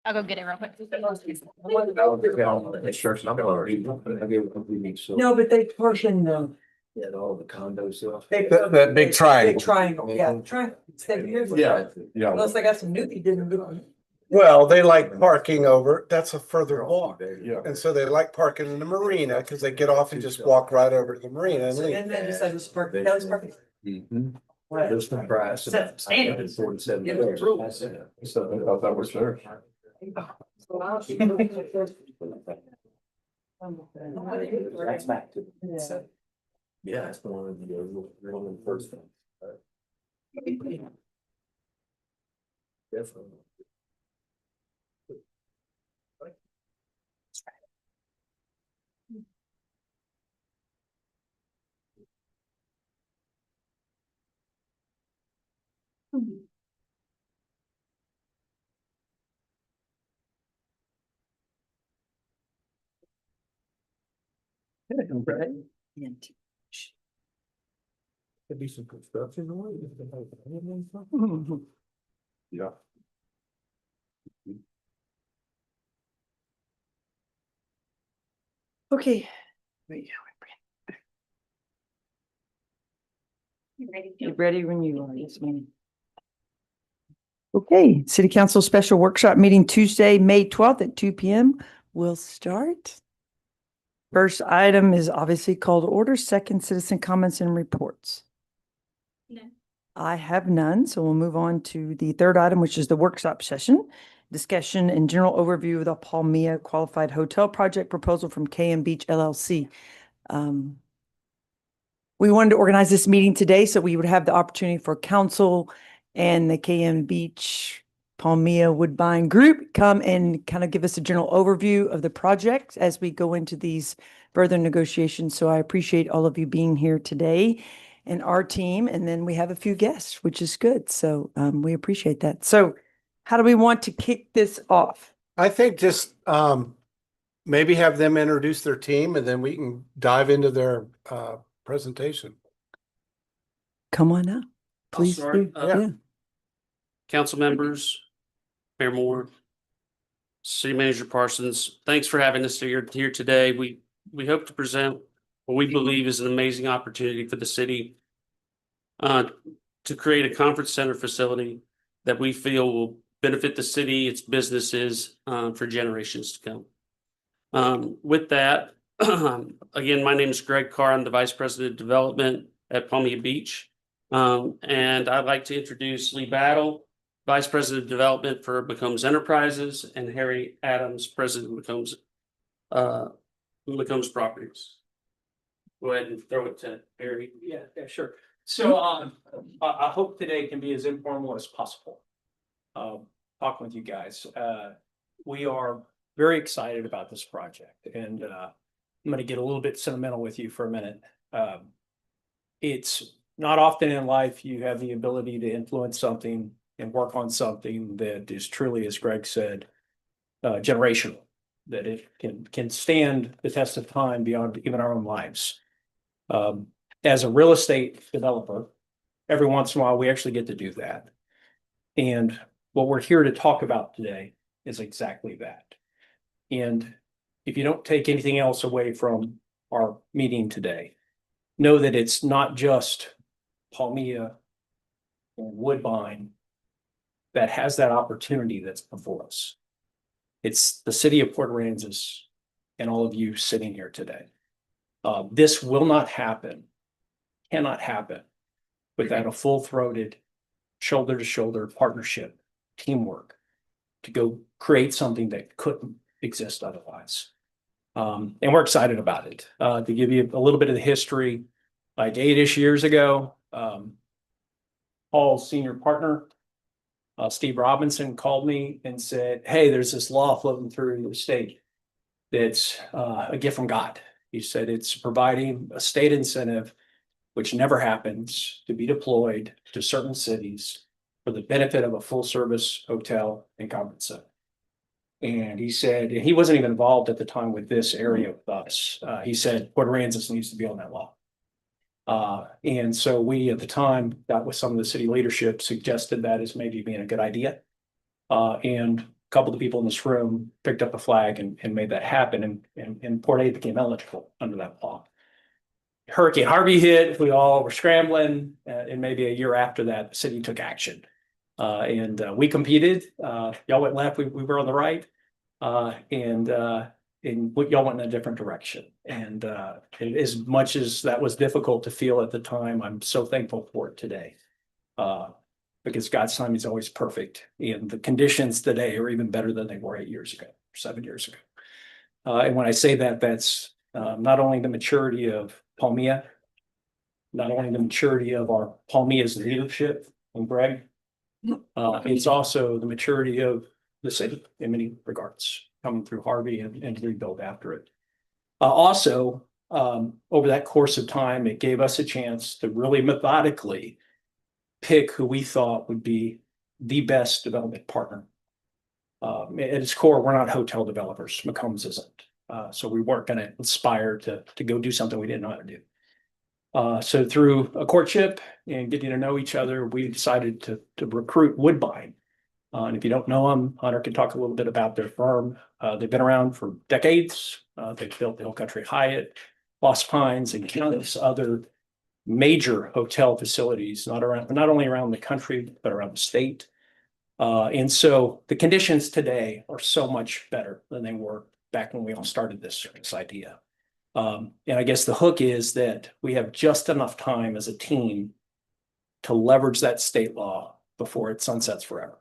I'll go get it real quick. No, but they park in the. Yeah, all the condos. That big triangle. Big triangle, yeah, triangle. Yeah. Unless they got some newbie didn't do it. Well, they like parking over, that's a further walk. Yeah. And so they like parking in the marina because they get off and just walk right over to the marina and leave. And then just like this park, that was parking. Right. There's the price. Set standards. 47. Yeah, the rules. So I thought that was fair. That's back to. Yeah, it's one of the real first one. Definitely. Could be some construction noise. Yeah. Okay. You Ready when you are, yes, ma'am. Okay, City Council Special Workshop Meeting Tuesday, May 12th at 2 p.m. will start. First item is obviously call to order, second citizen comments and reports. No. I have none, so we'll move on to the third item, which is the workshop session. Discussion and general overview of the Palmia Qualified Hotel Project proposal from KM Beach LLC. We wanted to organize this meeting today so we would have the opportunity for council and the KM Beach Palmia Woodbine Group come and kind of give us a general overview of the project as we go into these further negotiations. So I appreciate all of you being here today and our team. And then we have a few guests, which is good. So we appreciate that. So how do we want to kick this off? I think just maybe have them introduce their team and then we can dive into their presentation. Come on up. Please start. do. Yeah. Council members, Mayor Moore, City Manager Parsons, thanks for having us here today. We hope to present what we believe is an amazing opportunity for the city to create a conference center facility that we feel will benefit the city, its businesses for generations to come. With that, again, my name is Greg Carr. I'm the Vice President of Development at Palmia Beach. And I'd like to introduce Lee Battle, Vice President of Development for McCombs Enterprises, and Harry Adams, President of McCombs Properties. Go ahead and throw it to Harry. Yeah, sure. So I hope today can be as informal as possible. Talking with you guys. We are very excited about this project, and I'm going to get a little bit sentimental with you for a minute. It's not often in life you have the ability to influence something and work on something that is truly, as Greg said, generational, that it can stand the test of time beyond even our own lives. As a real estate developer, every once in a while we actually get to do that. And what we're here to talk about today is exactly that. And if you don't take anything else away from our meeting today, know that it's not just Palmia and Woodbine that has that opportunity that's before us. It's the city of Port Aransas and all of you sitting here today. This will not happen, cannot happen without a full-throated, shoulder-to-shoulder partnership, teamwork to go create something that couldn't exist otherwise. And we're excited about it. To give you a little bit of the history, like 8-ish years ago, Paul's senior partner, Steve Robinson, called me and said, hey, there's this law floating through the state that's a gift from God. He said it's providing a state incentive, which never happens, to be deployed to certain cities for the benefit of a full service hotel and conference center. And he said, and he wasn't even involved at the time with this area with us. He said, Port Aransas needs to be on that law. And so we, at the time, that was some of the city leadership suggested that as maybe being a good idea. And couple of the people in this room picked up the flag and made that happen, and Port A became eligible under that law. Hurricane Harvey hit, we all were scrambling, and maybe a year after that, the city took action. And we competed, y'all went left, we were on the right. And y'all went in a different direction. And as much as that was difficult to feel at the time, I'm so thankful for it today. Because God's timing is always perfect, and the conditions today are even better than they were 8 years ago, 7 years ago. And when I say that, that's not only the maturity of Palmia, not only the maturity of our Palmia's leadership and Greg, it's also the maturity of the city in many regards, coming through Harvey and rebuild after it. Also, over that course of time, it gave us a chance to really methodically pick who we thought would be the best development partner. At its core, we're not hotel developers. McCombs isn't. So we weren't going to aspire to go do something we didn't know how to do. So through a courtship and getting to know each other, we decided to recruit Woodbine. And if you don't know them, Hunter can talk a little bit about their firm. They've been around for decades. They've built the Hill Country Hyatt, Lost Pines, and countless other major hotel facilities, not only around the country, but around the state. And so the conditions today are so much better than they were back when we all started this idea. And I guess the hook is that we have just enough time as a team to leverage that state law before it sunsets forever.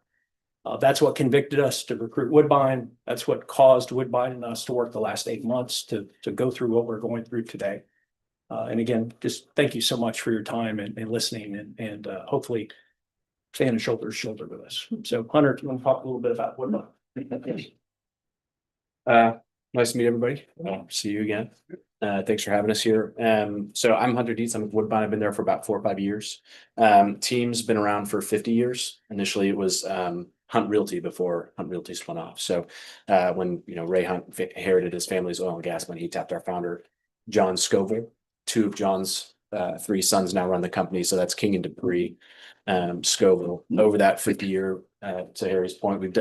That's what convicted us to recruit Woodbine. That's what caused Woodbine and us to work the last 8 months to go through what we're going through today. And again, just thank you so much for your time and listening, and hopefully standing shoulder to shoulder with us. So Hunter, do you want to talk a little bit about Woodbine? Nice to meet everybody. See you again. Thanks for having us here. So I'm Hunter Dietz. I'm with Woodbine. I've been there for about 4 or 5 years. Team's been around for 50 years. Initially, it was Hunt Realty before Hunt Realty spun off. So when Ray Hunt inherited his family's oil and gas money, he tapped our founder, John Scoville. 2 of John's 3 sons now run the company. So that's King and Dupree, Scoville. Over that 50-year, to Harry's point, we've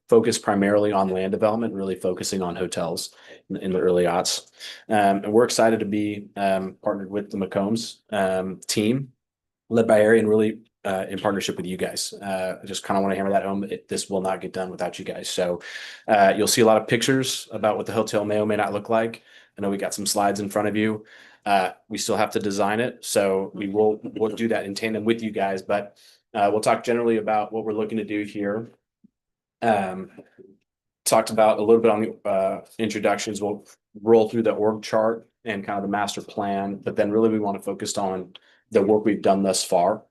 focused primarily on land development, really focusing on hotels in the early aughts. And we're excited to be partnered with the McCombs team, led by Harry, and really in partnership with you guys. I just kind of want to hammer that home. This will not get done without you guys. So you'll see a lot of pictures about what the hotel may or may not look like. I know we got some slides in front of you. We still have to design it, so we'll do that in tandem with you guys. But we'll talk generally about what we're looking to do here. Talked about a little bit on the introductions. We'll roll through the org chart and kind of the master plan, but then really we want to focus on the work we've done thus far,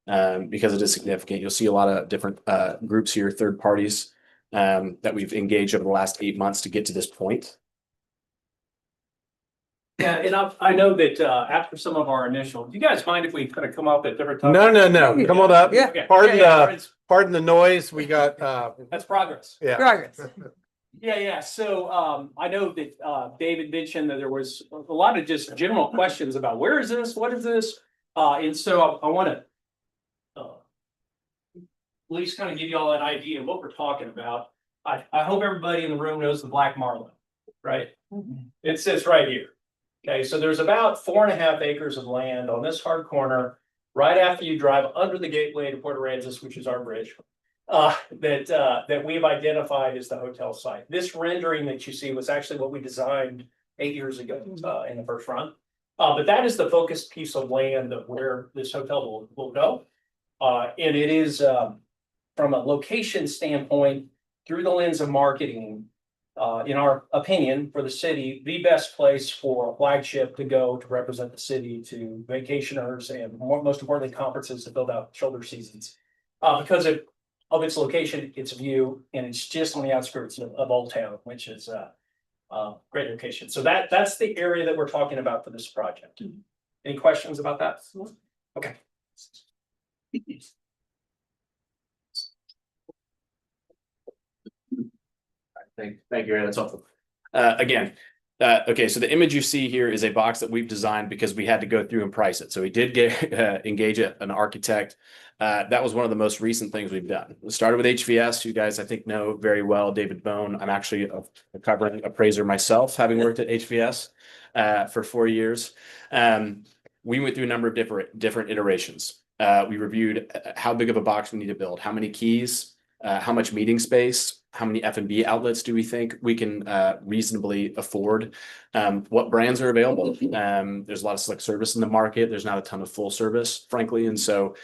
because it is significant. You'll see a lot of different groups here, third parties that we've engaged over the last 8 months to get to this point. Yeah, and I know that after some of our initial, do you guys mind if we kind of come up at different times? No. Come on up. Yeah. Okay. Pardon the noise. We got, That's progress. yeah. Progress. Yeah. So I know that David mentioned that there was a lot of just general questions about where is this, what is this? And so I want to at least kind of give you all an idea of what we're talking about. I hope everybody in the room knows the Black Marlin, right? It sits right here. Okay, so there's about 4.5 acres of land on this hard corner, right after you drive under the gateway to Port Aransas, which is our bridge, that we've identified as the hotel site. This rendering that you see was actually what we designed 8 years ago in the first run. But that is the focused piece of land of where this hotel will go. And it is, from a location standpoint, through the lens of marketing, in our opinion, for the city, the best place for a flagship to go to represent the city to vacationers and most importantly, conferences to build out shoulder seasons. Because of its location, its view, and it's just on the outskirts of Old Town, which is a great location. So that's the area that we're talking about for this project. Any questions about that? Okay. Thank you, Ray. That's helpful. Again, Okay, so the image you see here is a box that we've designed because we had to go through and price it. So we did get engage an architect. That was one of the most recent things we've done. We started with HVS. You guys, I think, know very well David Bone. I'm actually a covering appraiser myself, having worked at HVS for 4 years. We went through a number of different iterations. We reviewed how big of a box we need to build, how many keys, how much meeting space, how many F&B outlets do we think we can reasonably afford? What brands are available? There's a lot of select service in the market. There's not a ton of full service, frankly. And so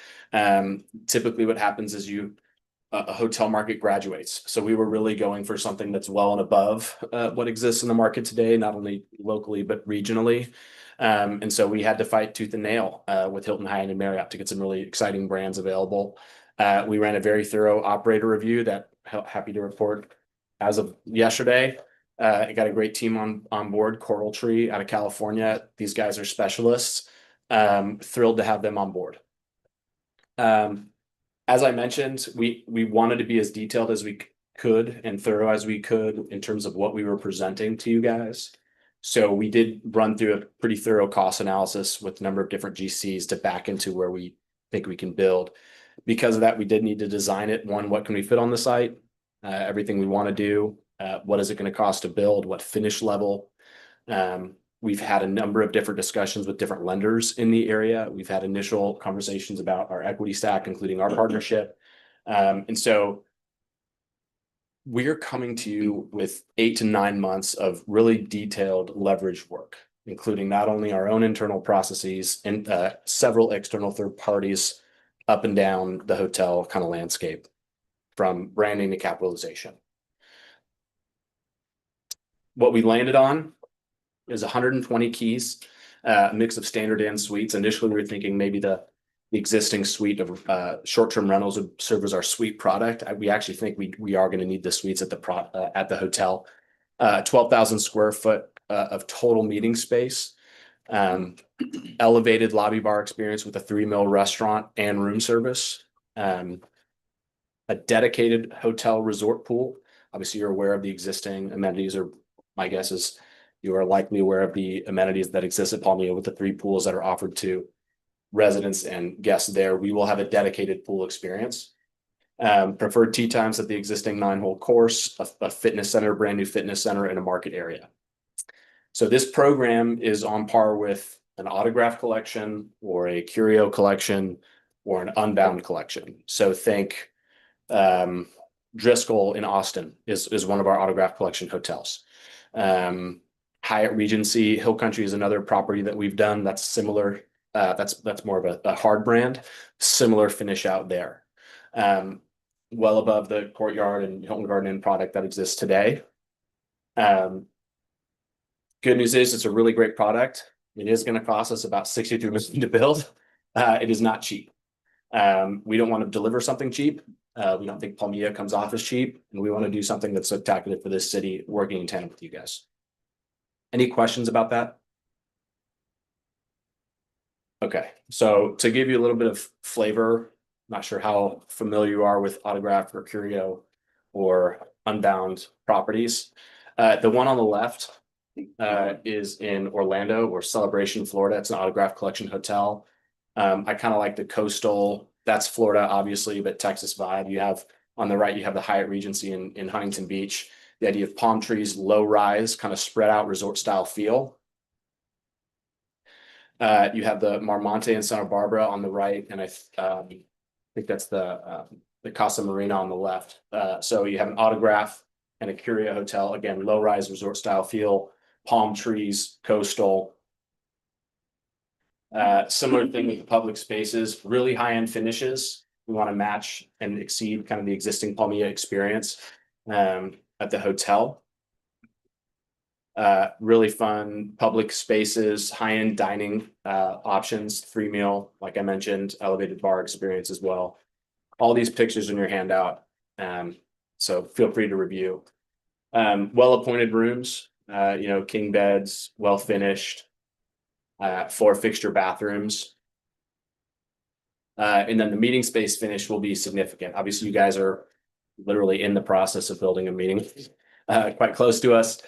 typically what happens is a hotel market graduates. So we were really going for something that's well and above what exists in the market today, not only locally, but regionally. And so we had to fight tooth and nail with Hilton, Hyatt, and Marriott to get some really exciting brands available. We ran a very thorough operator review that happy to report as of yesterday. I got a great team on board, Coral Tree out of California. These guys are specialists. Thrilled to have them on board. As I mentioned, we wanted to be as detailed as we could and thorough as we could in terms of what we were presenting to you guys. So we did run through a pretty thorough cost analysis with a number of different GCs to back into where we think we can build. Because of that, we did need to design it. One, what can we fit on the site? Everything we want to do. What is it going to cost to build? What finish level? We've had a number of different discussions with different lenders in the area. We've had initial conversations about our equity stack, including our partnership. And so we're coming to you with 8 to 9 months of really detailed leverage work, including not only our own internal processes and several external third parties up and down the hotel kind of landscape, from branding to capitalization. What we landed on is 120 keys, a mix of standard and suites. Initially, we were thinking maybe the existing suite of short-term rentals would serve as our suite product. We actually think we are going to need the suites at the hotel. 12,000 square foot of total meeting space. Elevated lobby bar experience with a 3-meal restaurant and room service. A dedicated hotel resort pool. Obviously, you're aware of the existing amenities, or my guess is you are likely aware of the amenities that exist at Palmilla with the 3 pools that are offered to residents and guests there. We will have a dedicated pool experience. Preferred tee times at the existing 9-hole course, a fitness center, brand new fitness center in a market area. So this program is on par with an Autograph collection or a Curio collection or an Unbound collection. So think Driscoll in Austin is one of our Autograph collection hotels. Hyatt Regency Hill Country is another property that we've done that's similar. That's more of a hard brand, similar finish out there. Well above the Courtyard and Hilton Garden Inn product that exists today. Good news is it's a really great product. It is going to cost us about $63 million to build. It is not cheap. We don't want to deliver something cheap. We don't think Palmilla comes off as cheap, and we want to do something that's spectacular for this city, working in tandem with you guys. Any questions about that? Okay, so to give you a little bit of flavor, not sure how familiar you are with Autograph or Curio or Unbound properties. The one on the left is in Orlando or Celebration, Florida. It's an Autograph collection hotel. I kind of like the coastal, that's Florida, obviously, but Texas vibe. You have on the right, you have the Hyatt Regency in Huntington Beach. The idea of palm trees, low rise, kind of spread out resort style feel. You have the Marmonte in Santa Barbara on the right, and I think that's the Casa Marina on the left. So you have an Autograph and a Curio hotel. Again, low rise resort style feel, palm trees, coastal. Similar thing with the public spaces, really high end finishes. We want to match and exceed kind of the existing Palmilla experience at the hotel. Really fun public spaces, high end dining options, 3-meal, like I mentioned, elevated bar experience as well. All these pictures in your handout, so feel free to review. Well appointed rooms, king beds, well finished. 4 fixture bathrooms. And then the meeting space finish will be significant. Obviously, you guys are literally in the process of building a meeting quite close to us.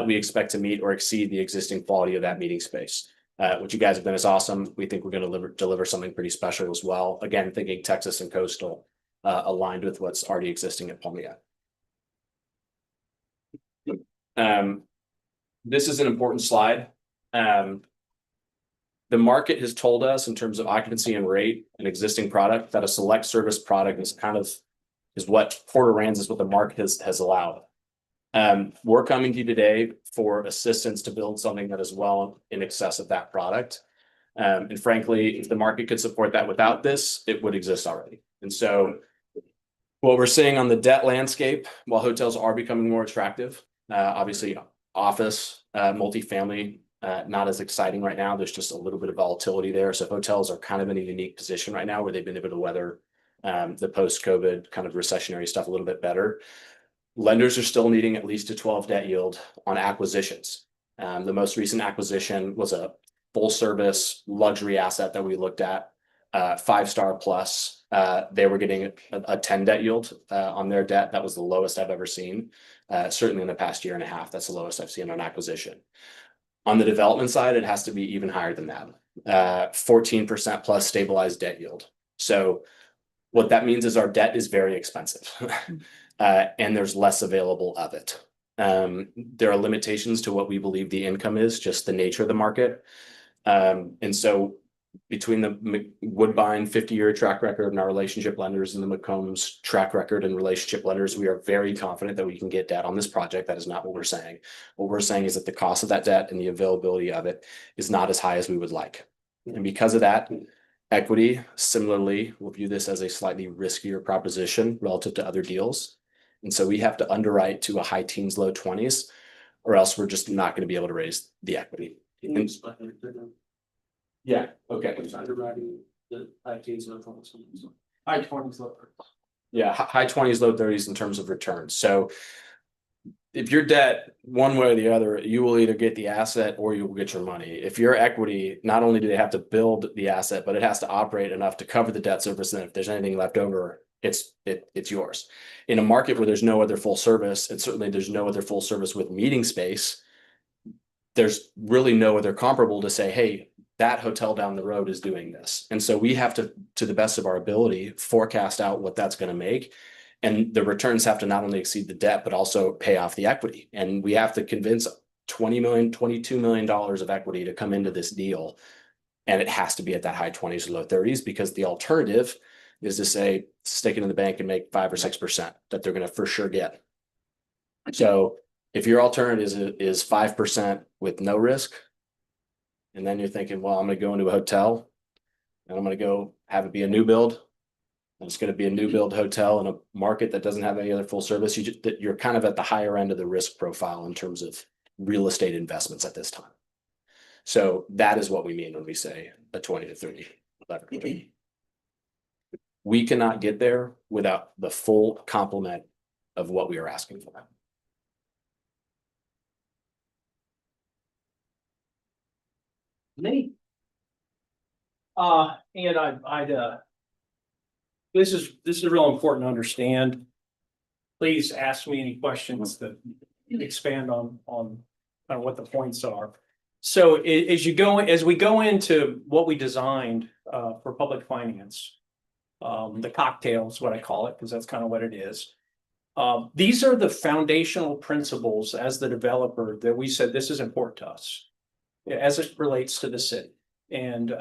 we expect to meet or exceed the existing quality of that meeting space. What you guys have done is awesome. We think we're going to deliver something pretty special as well. Again, thinking Texas and coastal, aligned with what's already existing at Palmilla. This is an important slide. The market has told us in terms of occupancy and rate and existing product that a select service product is what Port Aransas, what the market has allowed. We're coming to you today for assistance to build something that is well in excess of that product. And frankly, if the market could support that without this, it would exist already. And so what we're seeing on the debt landscape, while hotels are becoming more attractive, obviously office, multifamily, not as exciting right now. There's just a little bit of volatility there. So hotels are kind of in a unique position right now where they've been able to weather the post-COVID kind of recessionary stuff a little bit better. Lenders are still needing at least a 12 debt yield on acquisitions. The most recent acquisition was a full service luxury asset that we looked at, 5-star plus. They were getting a 10 debt yield on their debt. That was the lowest I've ever seen. Certainly in the past year and a half, that's the lowest I've seen on acquisition. On the development side, it has to be even higher than that. 14% plus stabilized debt yield. So what that means is our debt is very expensive and there's less available of it. There are limitations to what we believe the income is, just the nature of the market. And so between the Woodbine 50-year track record and our relationship lenders and the McCombs track record and relationship lenders, we are very confident that we can get debt on this project. That is not what we're saying. What we're saying is that the cost of that debt and the availability of it is not as high as we would like. And because of that, equity, similarly, will view this as a slightly riskier proposition relative to other deals. And so we have to underwrite to a high teens, low 20s, or else we're just not going to be able to raise the equity. Yeah, okay. Underwriting the high teens, low 20s. High 20s, low 30s. Yeah, high 20s, low 30s in terms of returns. So if your debt, one way or the other, you will either get the asset or you will get your money. If your equity, not only do they have to build the asset, but it has to operate enough to cover the debt service. And if there's anything left over, it's yours. In a market where there's no other full service, and certainly there's no other full service with meeting space, there's really no other comparable to say, hey, that hotel down the road is doing this. And so we have to the best of our ability, forecast out what that's going to make. And the returns have to not only exceed the debt, but also pay off the equity. And we have to convince $20 million, $22 million of equity to come into this deal. And it has to be at that high 20s or low 30s, because the alternative is to say, stick it in the bank and make 5 or 6% that they're going to for sure get. So if your alternative is 5% with no risk, and then you're thinking, well, I'm going to go into a hotel and I'm going to go have it be a new build. And it's going to be a new build hotel in a market that doesn't have any other full service. You're kind of at the higher end of the risk profile in terms of real estate investments at this time. So that is what we mean when we say a 20 to 30 leverage. We cannot get there without the full complement of what we are asking for. Me. And this is real important to understand. Please ask me any questions that expand on what the points are. So as we go into what we designed for public finance, the cocktail is what I call it, because that's kind of what it is. These are the foundational principles as the developer that we said this is important to us as it relates to the city. And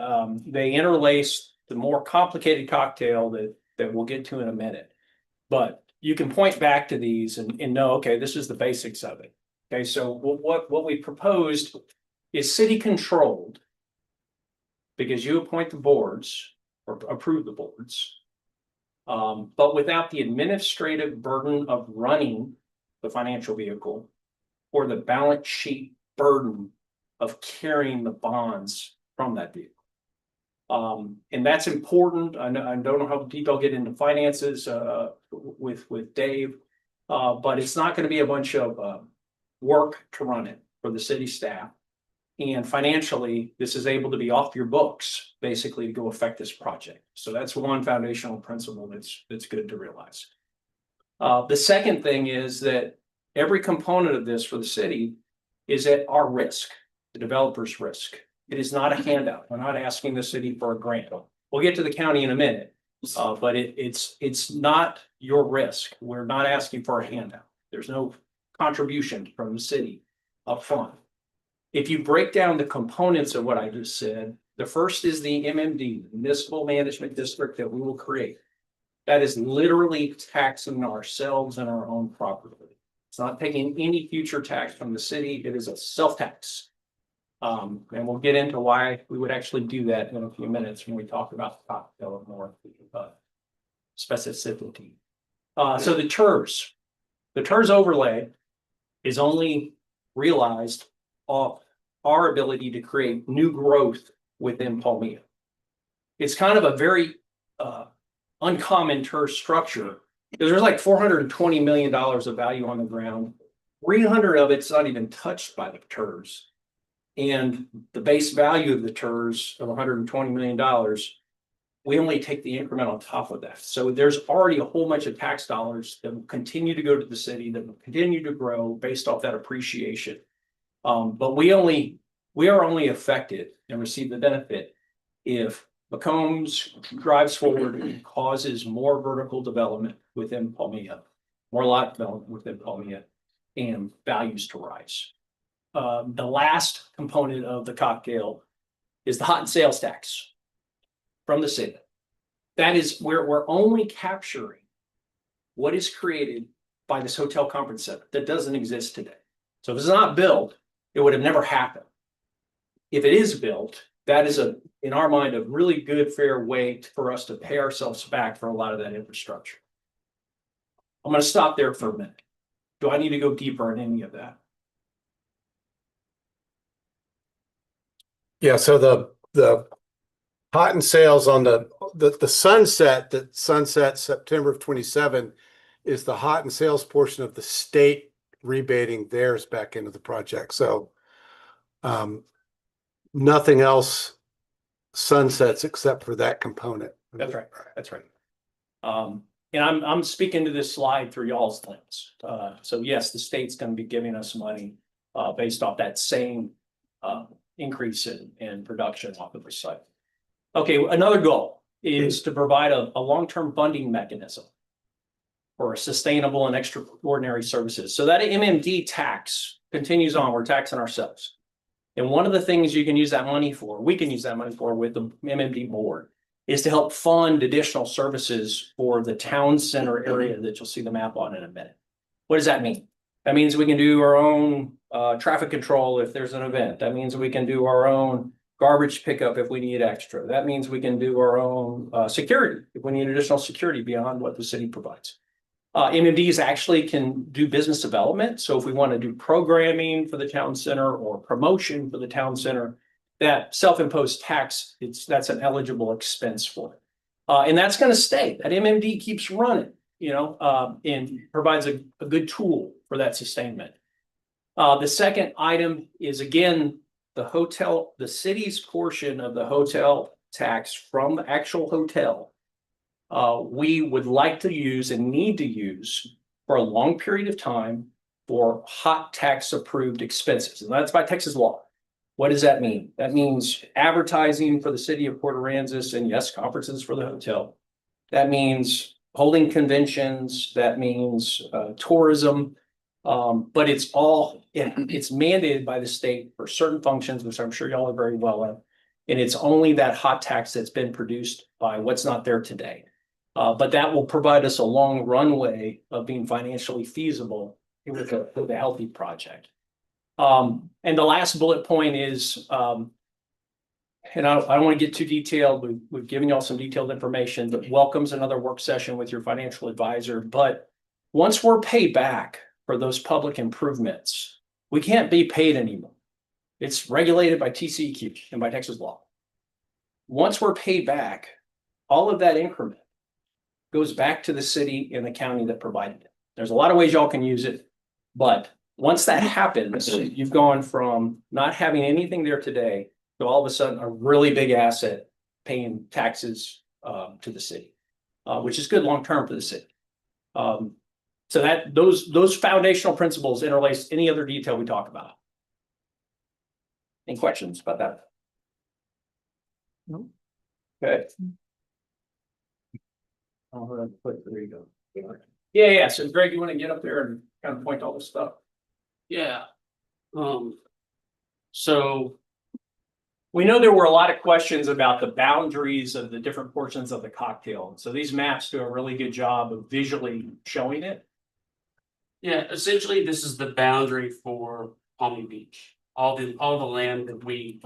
they interlace the more complicated cocktail that we'll get to in a minute. But you can point back to these and know, okay, this is the basics of it. Okay, so what we proposed is city controlled, because you appoint the boards or approve the boards, but without the administrative burden of running the financial vehicle or the balance sheet burden of carrying the bonds from that vehicle. And that's important. I don't know how deep I'll get into finances with Dave, but it's not going to be a bunch of work to run it for the city staff. And financially, this is able to be off your books, basically, to go affect this project. So that's one foundational principle that's good to realize. The second thing is that every component of this for the city is at our risk, the developer's risk. It is not a handout. We're not asking the city for a grant. We'll get to the county in a minute. But it's not your risk. We're not asking for a handout. There's no contribution from the city up front. If you break down the components of what I just said, the first is the MMD, Municipal Management District, that we will create. That is literally taxing ourselves and our own property. It's not taking any future tax from the city. It is a self-tax. And we'll get into why we would actually do that in a few minutes when we talk about the cocktail more specificity. So the TERS overlay is only realized off our ability to create new growth within Palmia. It's kind of a very uncommon TERS structure because there's like $420 million of value on the ground. 300 of it's not even touched by the TERS. And the base value of the TERS of $120 million, we only take the increment on top of that. So there's already a whole bunch of tax dollars that will continue to go to the city, that will continue to grow based off that appreciation. But we are only affected and receive the benefit if McCombs drives forward and causes more vertical development within Palmia, more lot development within Palmia, and values to rise. The last component of the cocktail is the hot and sales tax from the city. That is where we're only capturing what is created by this hotel conference center that doesn't exist today. So if it's not built, it would have never happened. If it is built, that is in our mind, a really good, fair way for us to pay ourselves back for a lot of that infrastructure. I'm going to stop there for a minute. Do I need to go deeper in any of that? Yeah, so the hot and sales on the sunset that sunsets September of 27 is the hot and sales portion of the state rebating theirs back into the project. So nothing else sunsets except for that component. That's right. That's right. And I'm speaking to this slide through y'all's lens. So yes, the state's going to be giving us money based off that same increase in production off of the site. Okay, another goal is to provide a long-term funding mechanism for sustainable and extraordinary services. So that MMD tax continues on. We're taxing ourselves. And one of the things you can use that money for, we can use that money for with the MMD board, is to help fund additional services for the town center area that you'll see the map on in a minute. What does that mean? That means we can do our own traffic control if there's an event. That means we can do our own garbage pickup if we need extra. That means we can do our own security if we need additional security beyond what the city provides. MMDs actually can do business development. So if we want to do programming for the town center or promotion for the town center, that self-imposed tax, that's an eligible expense for it. And that's going to stay. That MMD keeps running, and provides a good tool for that sustainment. The second item is, again, the city's portion of the hotel tax from the actual hotel. We would like to use and need to use for a long period of time for hot tax approved expenses. And that's by Texas law. What does that mean? That means advertising for the city of Port Aransas and yes, conferences for the hotel. That means holding conventions. That means tourism. But it's mandated by the state for certain functions, which I'm sure y'all are very well in. And it's only that hot tax that's been produced by what's not there today. But that will provide us a long runway of being financially feasible with a healthy project. And the last bullet point is, and I don't want to get too detailed. We've given y'all some detailed information, but welcomes another work session with your financial advisor. But once we're paid back for those public improvements, we can't be paid anymore. It's regulated by TCEQ and by Texas law. Once we're paid back, all of that increment goes back to the city and the county that provided it. There's a lot of ways y'all can use it, but once that happens, you've gone from not having anything there today to all of a sudden a really big asset paying taxes to the city, which is good long-term for the city. So that those foundational principles interlace any other detail we talk about. Any questions about that? No. Okay. There you go. Yeah. So Greg, you want to get up there and kind of point all this stuff? Yeah. So We know there were a lot of questions about the boundaries of the different portions of the cocktail. So these maps do a really good job of visually showing it. yeah, essentially, this is the boundary for Palmy Beach, all the land that we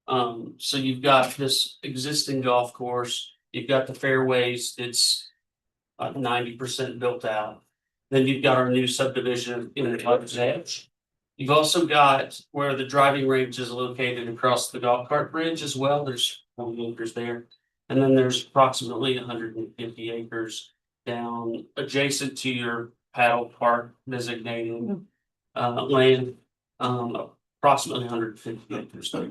own. So you've got this existing golf course, you've got the fairways, it's 90% built out. Then you've got our new subdivision in the Lover's Edge. You've also got where the driving range is located across the golf cart bridge as well. There's 20 acres there. And then there's approximately 150 acres down adjacent to your paddle park designated land. Approximately 150 acres there.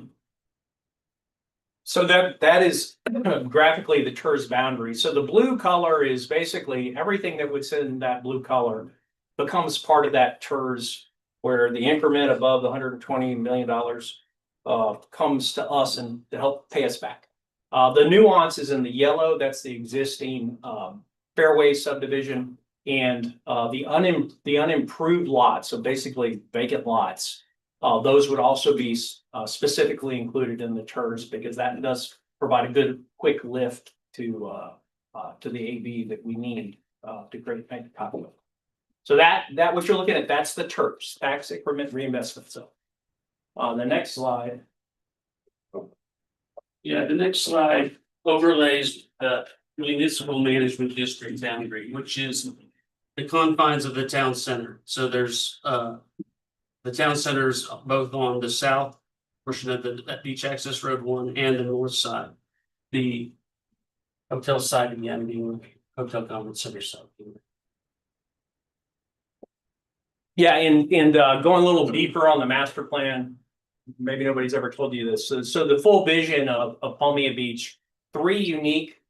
So that is graphically the TERS boundary. So the blue color is basically everything that was in that blue color becomes part of that TERS, where the increment above the $120 million comes to us and to help pay us back. The nuance is in the yellow. That's the existing fairway subdivision, and the unimproved lots, so basically vacant lots. Those would also be specifically included in the TERS, because that does provide a good quick lift to the AB that we need to create a copy of. So that what you're looking at, that's the TERS, tax increment reinvestment. So on the next slide. Yeah, the next slide overlays the municipal management district boundary, which is the confines of the town center. So there's the town centers both on the south portion of that beach access road 1 and the north side. The hotel side again being Hotel Conference Center South. Yeah, and going a little deeper on the master plan, maybe nobody's ever told you this. So the full vision of Palmia Beach, 3 unique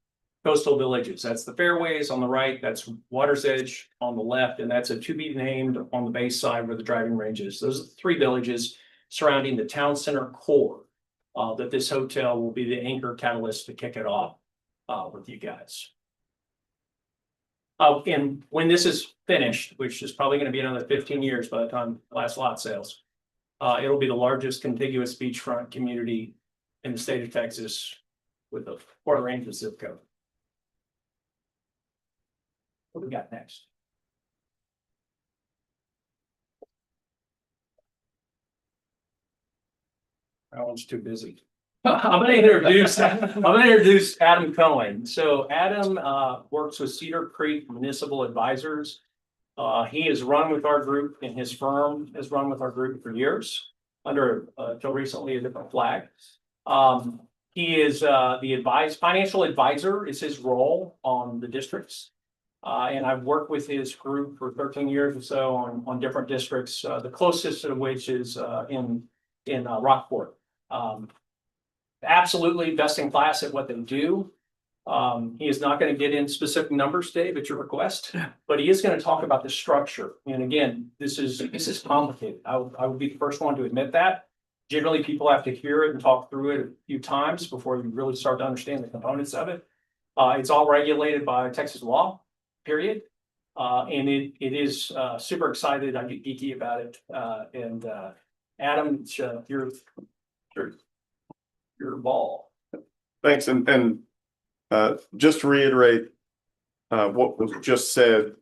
coastal villages. That's the fairways on the right, that's Water's Edge on the left, and that's a to be named on the base side where the driving range is. Those are the 3 villages surrounding the town center core that this hotel will be the anchor catalyst to kick it off with you guys. And when this is finished, which is probably going to be another 15 years by the time last lot sales, it'll be the largest contiguous beachfront community in the state of Texas with a Port Aransas zip code. What do we got next? That one's too busy. I'm gonna introduce Adam Cohen. So Adam works with Cedar Creek Municipal Advisors. He has run with our group, and his firm has run with our group for years under till recently a different flag. He is the financial advisor is his role on the districts. And I've worked with his group for 13 years or so on different districts, the closest of which is in Rockport. Absolutely best in class at what they do. He is not going to get in specific numbers, Dave, at your request, but he is going to talk about the structure. And again, this is complicated. I would be the first one to admit that. Generally, people have to hear it and talk through it a few times before you really start to understand the components of it. It's all regulated by Texas law, period. And it is super excited. I get geeky about it. And Adam, it's your ball. Thanks, and just to reiterate what was just said,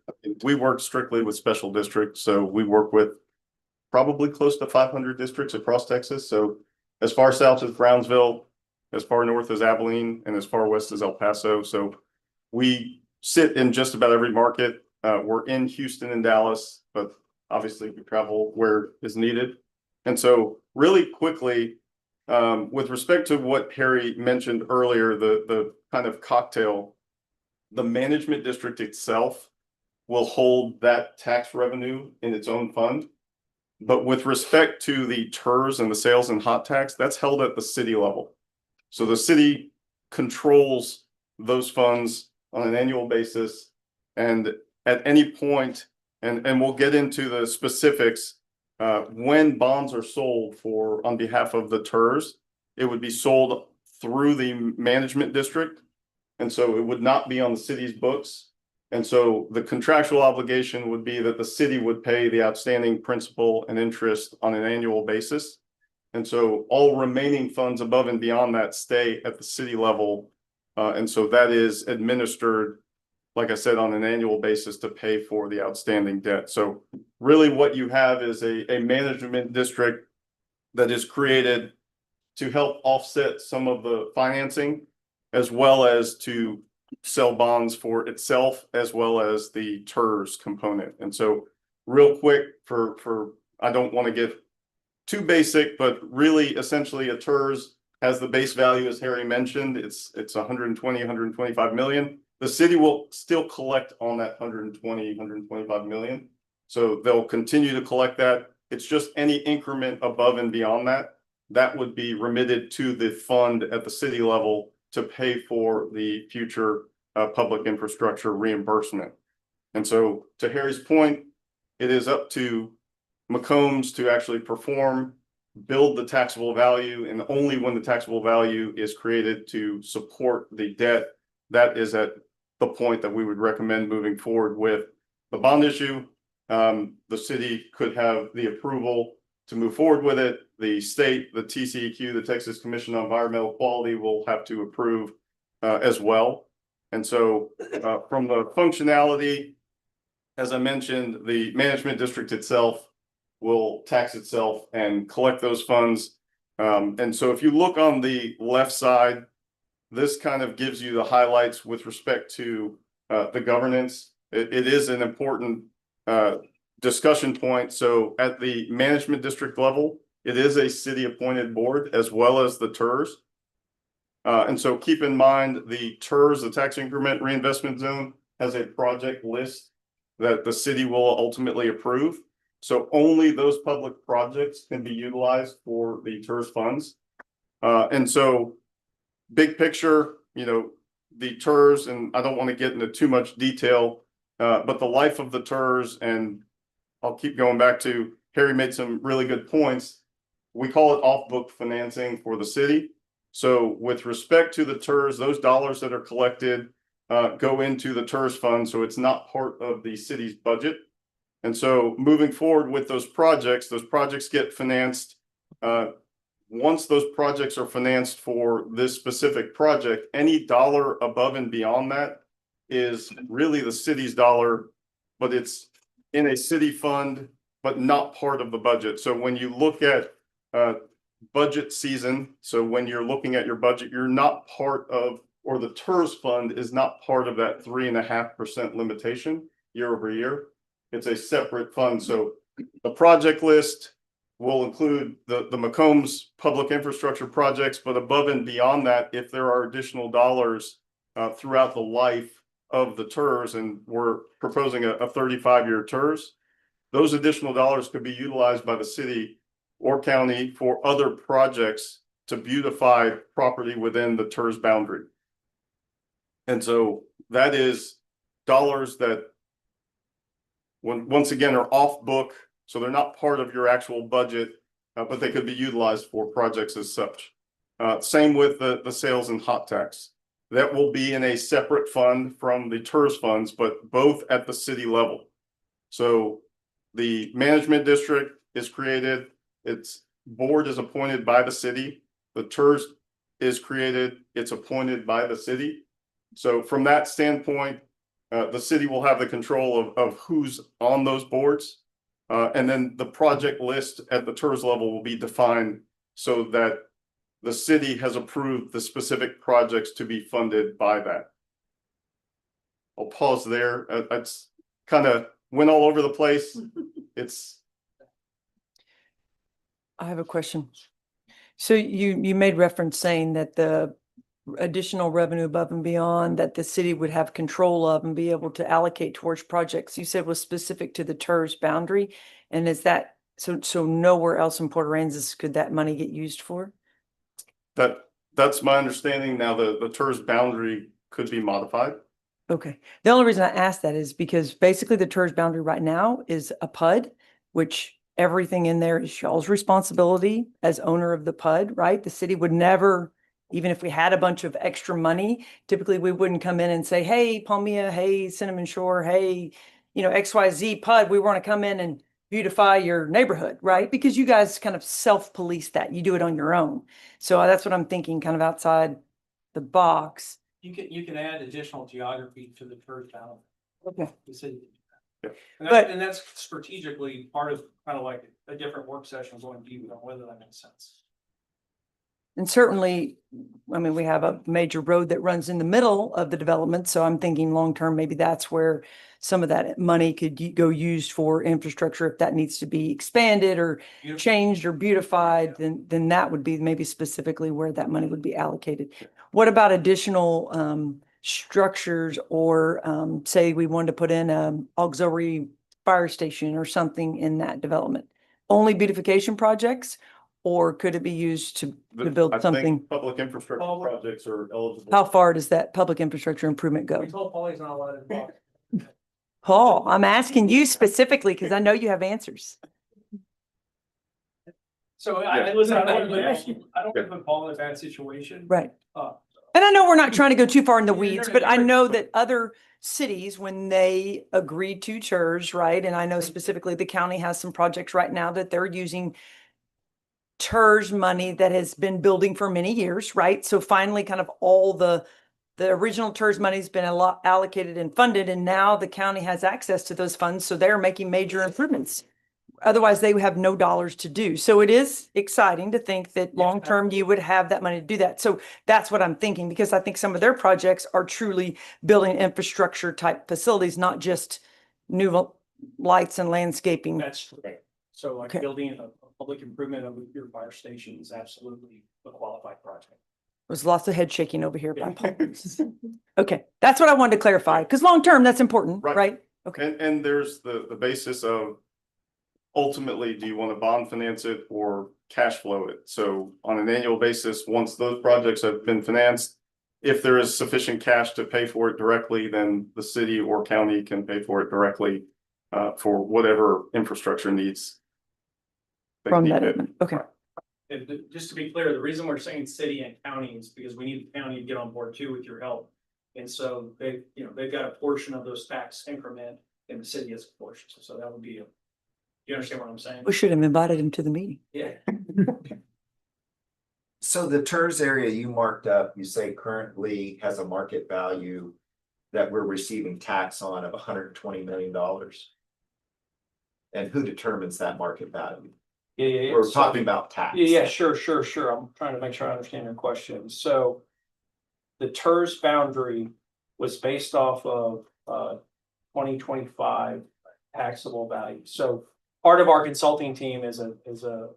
we work strictly with special districts, so we work with probably close to 500 districts across Texas. So as far south as Brownsville, as far north as Abilene, and as far west as El Paso. So we sit in just about every market. We're in Houston and Dallas, but obviously we travel where is needed. And so really quickly, with respect to what Harry mentioned earlier, the kind of cocktail, the management district itself will hold that tax revenue in its own fund. But with respect to the TERS and the sales and hot tax, that's held at the city level. So the city controls those funds on an annual basis. And at any point, and we'll get into the specifics, when bonds are sold for, on behalf of the TERS, it would be sold through the management district. And so it would not be on the city's books. And so the contractual obligation would be that the city would pay the outstanding principal and interest on an annual basis. And so all remaining funds above and beyond that stay at the city level. And so that is administered, like I said, on an annual basis to pay for the outstanding debt. So really what you have is a management district that is created to help offset some of the financing, as well as to sell bonds for itself, as well as the TERS component. And so real quick I don't want to get too basic, but really essentially a TERS has the base value, as Harry mentioned, it's 120, 125 million. The city will still collect on that 120, 125 million. So they'll continue to collect that. It's just any increment above and beyond that, that would be remitted to the fund at the city level to pay for the future public infrastructure reimbursement. And so to Harry's point, it is up to McCombs to actually perform, build the taxable value, and only when the taxable value is created to support the debt, that is at the point that we would recommend moving forward with the bond issue. The city could have the approval to move forward with it. The state, the TCEQ, the Texas Commission on Environmental Quality, will have to approve as well. And so from the functionality, as I mentioned, the management district itself will tax itself and collect those funds. And so if you look on the left side, this kind of gives you the highlights with respect to the governance. It is an important discussion point. So at the management district level, it is a city appointed board as well as the TERS. And so keep in mind the TERS, the tax increment reinvestment zone, has a project list that the city will ultimately approve. So only those public projects can be utilized for the TERS funds. And so big picture, you know, the TERS, and I don't want to get into too much detail, but the life of the TERS, and I'll keep going back to Harry made some really good points. We call it off-book financing for the city. So with respect to the TERS, those dollars that are collected go into the TERS fund, so it's not part of the city's budget. And so moving forward with those projects get financed. Once those projects are financed for this specific project, any dollar above and beyond that is really the city's dollar, but it's in a city fund, but not part of the budget. So when you look at budget season, so when you're looking at your budget, you're not part of, or the TERS fund is not part of that 3.5% limitation year over year. It's a separate fund. So the project list will include the McCombs public infrastructure projects, but above and beyond that, if there are additional dollars throughout the life of the TERS, and we're proposing a 35-year TERS, those additional dollars could be utilized by the city or county for other projects to beautify property within the TERS boundary. And so that is dollars that once again are off book. So they're not part of your actual budget, but they could be utilized for projects as such. Same with the sales and hot tax. That will be in a separate fund from the TERS funds, but both at the city level. So the management district is created. Its board is appointed by the city. The TERS is created. It's appointed by the city. So from that standpoint, the city will have the control of who's on those boards. And then the project list at the TERS level will be defined so that the city has approved the specific projects to be funded by that. I'll pause there. It's kind of went all over the place. I have a question. So you made reference saying that the additional revenue above and beyond that the city would have control of and be able to allocate towards projects, you said was specific to the TERS boundary. And is that so nowhere else in Port Aransas could that money get used for? That's my understanding. Now the TERS boundary could be modified. Okay. The only reason I asked that is because basically the TERS boundary right now is a PUD, which everything in there is y'all's responsibility as owner of the PUD, right? The city would never, even if we had a bunch of extra money, typically we wouldn't come in and say, hey, Palmia, hey, Cinnamon Shore, hey, XYZ PUD, we want to come in and beautify your neighborhood, right? Because you guys kind of self-police that. You do it on your own. So that's what I'm thinking, kind of outside the box. You can add additional geography to the church boundary. Okay. The city. Yeah. And that's strategically part of kind of like a different work session going deep on whether that makes sense. And certainly, I mean, we have a major road that runs in the middle of the development. So I'm thinking long-term, maybe that's where some of that money could go used for infrastructure. If that needs to be expanded or changed or beautified, then that would be maybe specifically where that money would be allocated. What about additional structures or say we wanted to put in an auxiliary fire station or something in that development? Only beautification projects? Or could it be used to build I something? think public infrastructure projects are eligible. How far does that public infrastructure improvement go? We told Paul he's not allowed to talk. Paul, I'm asking you specifically because I know you have answers. So listen, I don't put Paul in a bad situation. Right. Uh, And I know we're not trying to go too far in the Yeah, weeds, no, but I you're- know that other cities, when they agreed to TERS, right? And I know specifically the county has some projects right now that they're using TERS money that has been building for many years, right? So finally, kind of all the original TERS money has been allocated and funded, and now the county has access to those funds, so they're making major improvements. Otherwise, they would have no dollars to do. So it is exciting to think that Yeah, long-term you would have that money to do that. So that's what I'm thinking, because I think some of their projects are truly building infrastructure type facilities, not just new lights and landscaping. That's right. So like Okay. building a public improvement of your fire station is absolutely a qualified project. There's lots of head shaking over here by Paul. Okay, that's what I wanted to clarify, because long-term, that's important, Right. right? Okay, And there's the basis of ultimately, do you want to bond finance it or cash flow it? So on an annual basis, once those projects have been financed, if there is sufficient cash to pay for it directly, then the city or county can pay for it directly for whatever infrastructure needs. they from need that, it. okay. And just to be clear, the reason we're saying city and county is because we need the county to get on board too with your help. And so they've got a portion of those tax increment and the city has a portion. So that would be you understand what I'm saying? We should have invited him to the meeting. Yeah. So the TERS area you marked up, you say currently has a market value that we're receiving tax on of $120 million. And who determines that market value? Yeah. We're talking about tax. Yeah, sure. I'm trying to make sure I understand your question. So the TERS boundary was based off of 2025 taxable value. So part of our consulting team is a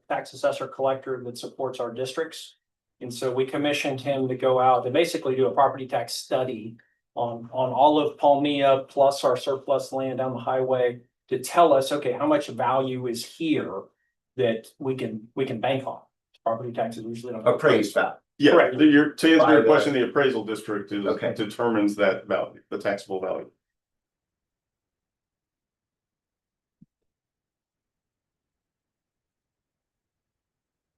tax assessor collector that supports our districts. And so we commissioned him to go out and basically do a property tax study on all of Palmia plus our surplus land down the highway to tell us, okay, how much value is here that we can bank on. Property taxes usually don't. Appraised value. Yeah, Correct. to answer By your the- question, the appraisal district Okay. determines that value, the taxable value.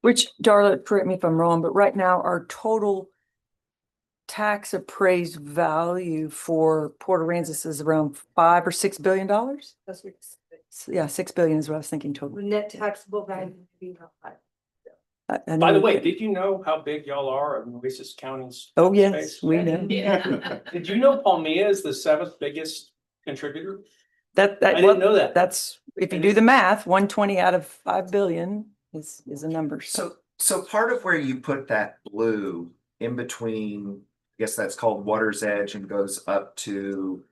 Which, Darla, correct me if I'm wrong, but right now our total tax appraised value for Port Aransas is around $5 or $6 billion? That's what Yeah, 6 billion is what I was thinking total. the net taxable value would be about five. I By know the we way, get- did you know how big y'all are in Oasis County's? Oh, yes, space? we know. Did you know Palmia is the 7th biggest contributor? That, I well, didn't know that. that's, if you do the math, 120 out of 5 billion is a number. So part of where you put that blue in between, I guess that's called Water's Edge and goes up to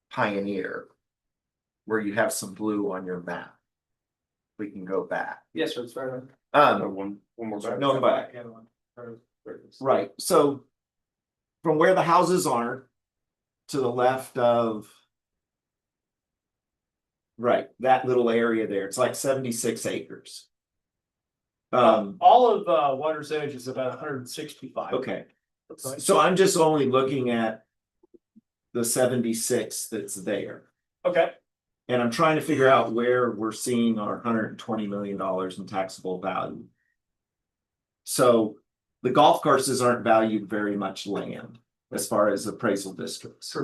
Pioneer. Where you have some blue on your map. We can go back. Yes, sir, it's right. One more back. No, back. The other one. Right, so from where the houses are to the left of. Right, that little area there, it's like 76 acres. All of Water's Edge is about 165. Okay, so I'm just only looking at the 76 that's there. Okay, And I'm trying to figure out where we're seeing our $120 million in taxable value. So the golf courses aren't valued very much land as far as appraisal districts.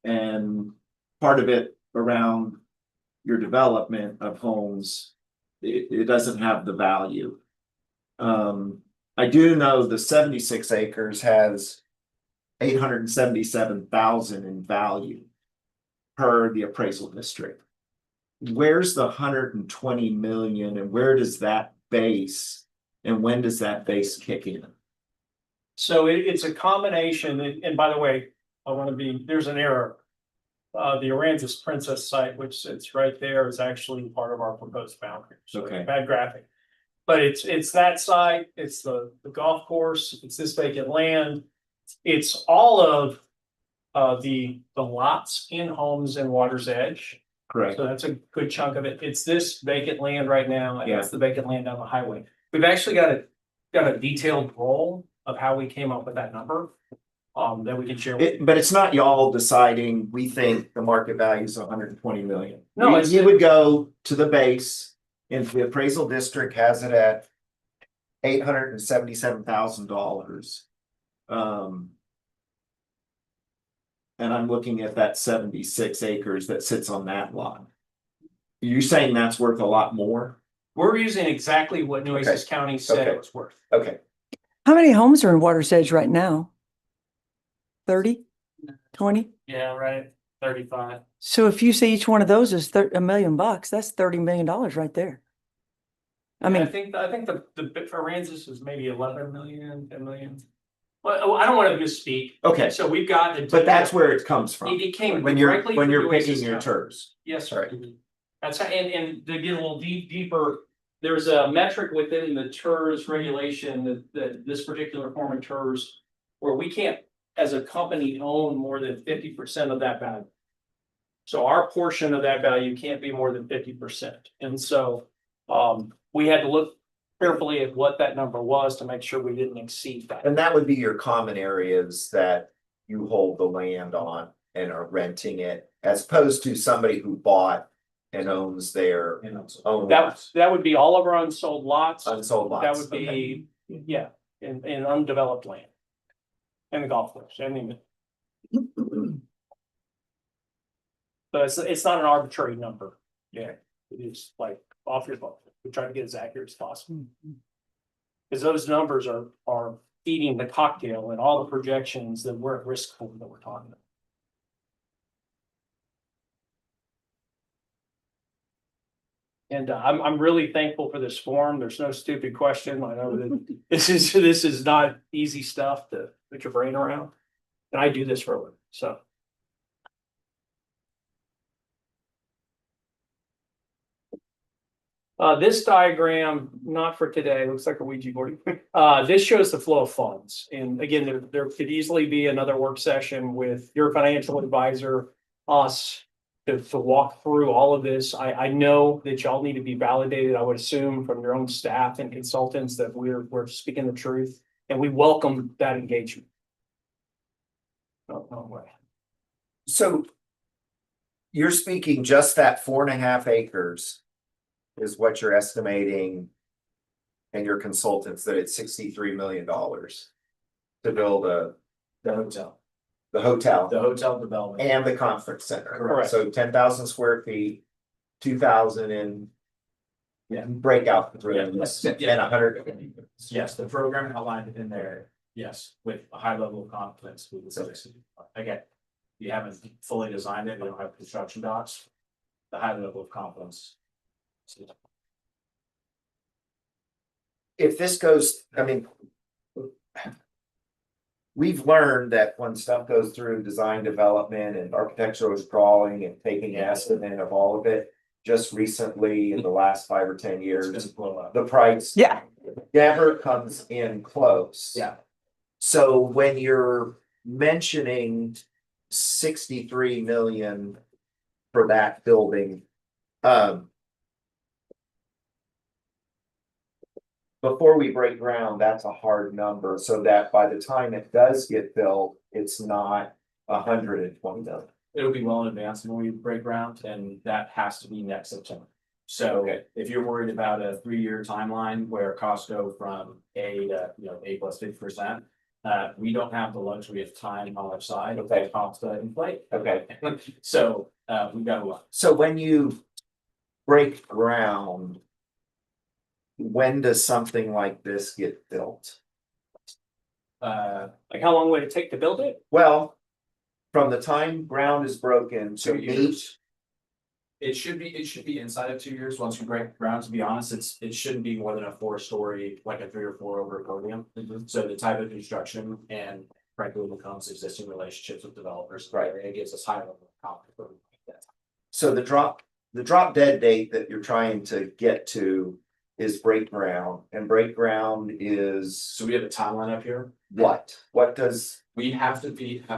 And part of it around your development of homes, it doesn't have the value. I do know the 76 acres has 877,000 in value per the appraisal district. Where's the 120 million and where does that base and when does that base kick in? So it's a combination, and by the way, there's an error. The Aransas Princess site, which sits right there, is actually part of our proposed boundary. So Okay. bad graphic. But it's that site, it's the golf course, it's this vacant land. It's all of the lots in Homes and Water's Edge. Correct. So that's a good chunk of it. It's this vacant land right now, and Yeah. it's the vacant land down the highway. We've actually got a detailed roll of how we came up with that number. That we can share with you. But it's not y'all deciding, we think the market value is 120 million. No, it's- You would go to the base and the appraisal district has it at $877,000. And I'm looking at that 76 acres that sits on that lot. You're saying that's worth a lot more? We're using exactly what Nueces County said Okay. it was worth. Okay, How many homes are in Water's Edge right now? 30? 20? Yeah, right, 35. So if you say each one of those is $1 million, that's $30 million right there. I I mean, think the bit for Aransas is maybe 11 million, 10 million. Well, I don't want to misspeak. okay, So we've got. but that's where it comes from. It came When you're, directly when from you're Nueces picking your County. turds. Yes, sir. Right. That's, and to get a little deeper, there's a metric within the TERS regulation that this particular form of TERS, where we can't, as a company, own more than 50% of that value. So our portion of that value can't be more than 50%. And so, we had to look carefully at what that number was to make sure we didn't exceed that. And that would be your common areas that you hold the land on and are renting it, as opposed to somebody who bought and owns their own lots, That would be all of our unsold lots. unsold lots. That would be, yeah, in undeveloped land. And the golf course, I mean. But it's not an arbitrary number. Yeah, it is like off your book. We try to get as accurate as possible. Because those numbers are feeding the cocktail and all the projections that we're at risk for that we're talking about. And I'm really thankful for this forum. There's no stupid question. I know that this is not easy stuff to put your brain around. And I do this for a living, so. This diagram, not for today, looks like a Ouija board. This shows the flow of funds. And again, there could easily be another work session with your financial advisor, us, to walk through all of this. I know that y'all need to be validated, I would assume, from your own staff and consultants that we're speaking the truth, and we welcome that engagement. No way. So you're speaking just that 4.5 acres is what you're estimating, and your consultants that it's $63 million to build the hotel. The hotel development. and the conference center. Correct. So 10,000 square feet, 2,000 in. Yeah. Breakout the room, Yes. and 100. Yes, the program outlined in there, yes, with a high level of confidence, we would say, again, you haven't fully designed it, you don't have construction docs. The high level of confidence. If this goes, I mean. We've learned that when stuff goes through design development and architectural drawing and taking an estimate of all of it. Just recently, in the last 5 or 10 years, It's gonna blow up. the price. yeah, Never comes in close. Yeah. So when you're mentioning 63 million for that building, before we break ground, that's a hard number, so that by the time it does get built, it's not 120 million. it'll be well in advance when we break ground, and that has to be next September. So Okay. if you're worried about a 3-year timeline where costs go from A to, A plus 50%. We don't have the luxury of time on our side of that cost to inflate. Okay. So, we've got a lot. So when you break ground, when does something like this get built? Like how long would it take to build it? Well, from the time ground is broken to 2 meet, years. It should be inside of 2 years, once you break ground, to be honest, it shouldn't be more than a 4-story, like a 3 or 4 over podium. So the type of construction and frankly becomes existing relationships with developers, right, it gives us higher level of confidence. so the drop dead date that you're trying to get to is break ground, and break ground is So we have a timeline up here, what? What does, we have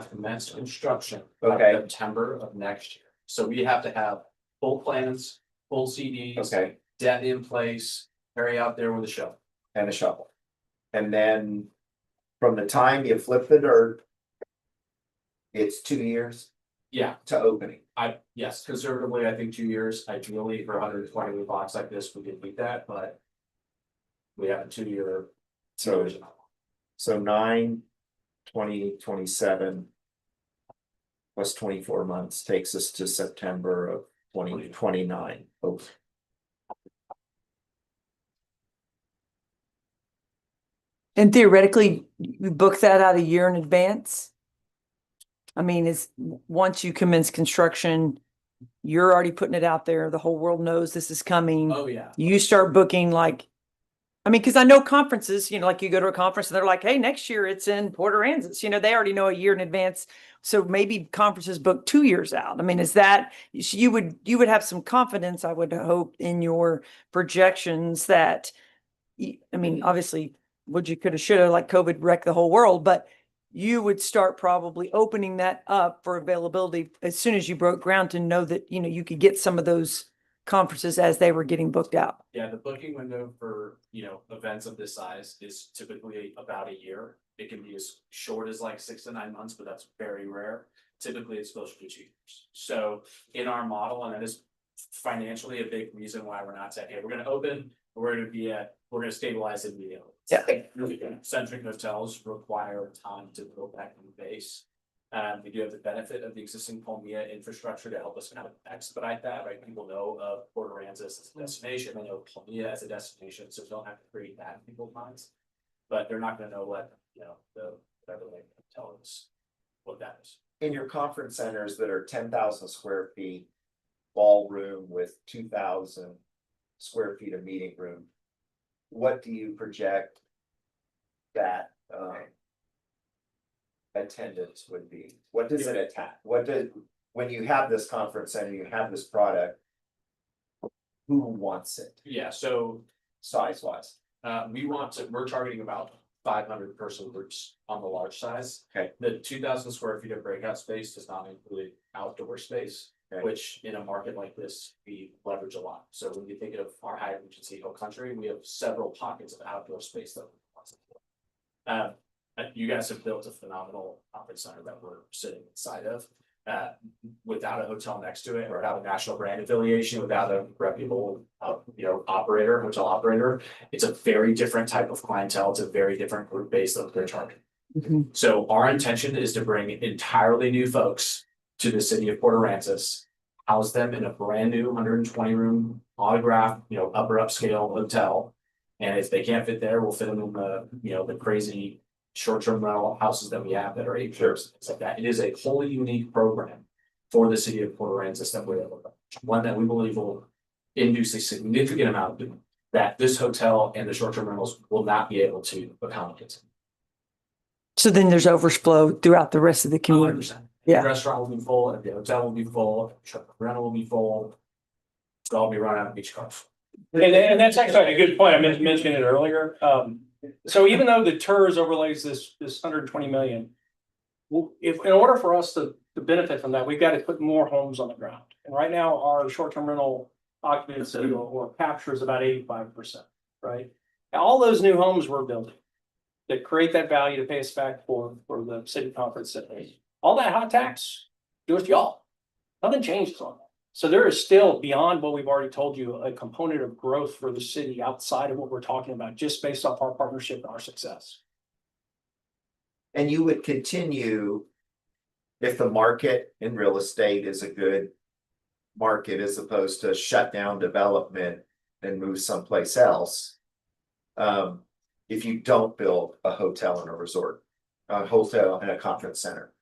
commenced construction by Okay. September of next year. So we have to have full plans, full CDs. okay, Debt in place, carry out there with a shovel. and a shovel. And then from the time you flip the dirt, it's 2 years Yeah, to opening. yes, conservatively, I think 2 years, ideally for 120 blocks like this, we could beat that, but. We have a 2-year. So, so 9, 20, 27 plus 24 months takes us to September of 2029. Oh, And theoretically, you book that out a year in advance? I mean, once you commence construction, you're already putting it out there. The whole world knows this is coming. Oh, yeah. You start booking like, I mean, because I know conferences, like you go to a conference and they're like, hey, next year it's in Port Aransas. They already know a year in advance. So maybe conferences book 2 years out. I mean, is that, you would have some confidence, I would hope, in your projections that, I mean, obviously, would you coulda, shoulda, like COVID wrecked the whole world, but you would start probably opening that up for availability as soon as you broke ground to know that, you could get some of those conferences as they were getting booked out. Yeah, the booking window for, events of this size is typically about a year. It can be as short as like 6 to 9 months, but that's very rare. Typically, it's closer to 2 years. So in our model, and that is financially a big reason why we're not saying, hey, we're gonna open, we're gonna stabilize immediately. Yeah. Centric hotels require time to build back in base. We do have the benefit of the existing Palmia infrastructure to help us kind of expedite that, right? People know of Port Aransas as a destination, they know Palmia as a destination, so we don't have to create that in people's minds. But they're not gonna know what, the whatever they tell us what that is. in your conference centers that are 10,000 square feet, ballroom with 2,000 square feet of meeting room, what do you project that attendance would be? What does it attack? When you have this conference center, you have this product, who wants it Yeah, so size wise? we're targeting about 500 person groups on the large size. Okay. The 2,000 square feet of breakout space does not include outdoor space, Okay. which in a market like this, we leverage a lot. So when you think of our high Regency Hill Country, we have several pockets of outdoor space that. You guys have built a phenomenal conference center that we're sitting inside of. Without a hotel next to it, or without a national brand affiliation, without a reputable, hotel operator, it's a very different type of clientele. It's a very different group base that they're targeting. So our intention is to bring entirely new folks to the city of Port Aransas, house them in a brand new 120 room autograph, upper upscale hotel. And if they can't fit there, we'll fit them in the crazy short-term rental houses that we have that are 8 floors, things like that. It is a wholly unique program for the city of Port Aransas that we're able to, one that we believe will induce a significant amount that this hotel and the short-term rentals will not be able to accommodate. So then there's overflow throughout the rest of the community. 100%. Yeah. The restaurant will be full, and the hotel will be full, short-term rental will be full. It'll all be run out of beach cars. And that's actually a good point. I mentioned it earlier. So even though the TERS overlays this 120 million, if in order for us to benefit from that, we've got to put more homes on the ground. And right now, our short-term rental occupancy or capture is about 85%, right? Now, all those new homes we're building that create that value to pay us back for the city conference center. All that hot tax, do it to y'all. Nothing changes on that. So there is still, beyond what we've already told you, a component of growth for the city outside of what we're talking about, just based off our partnership and our success. And you would continue if the market in real estate is a good market as opposed to shut down development and move someplace else. If you don't build a hotel and a resort, a hotel and a conference center.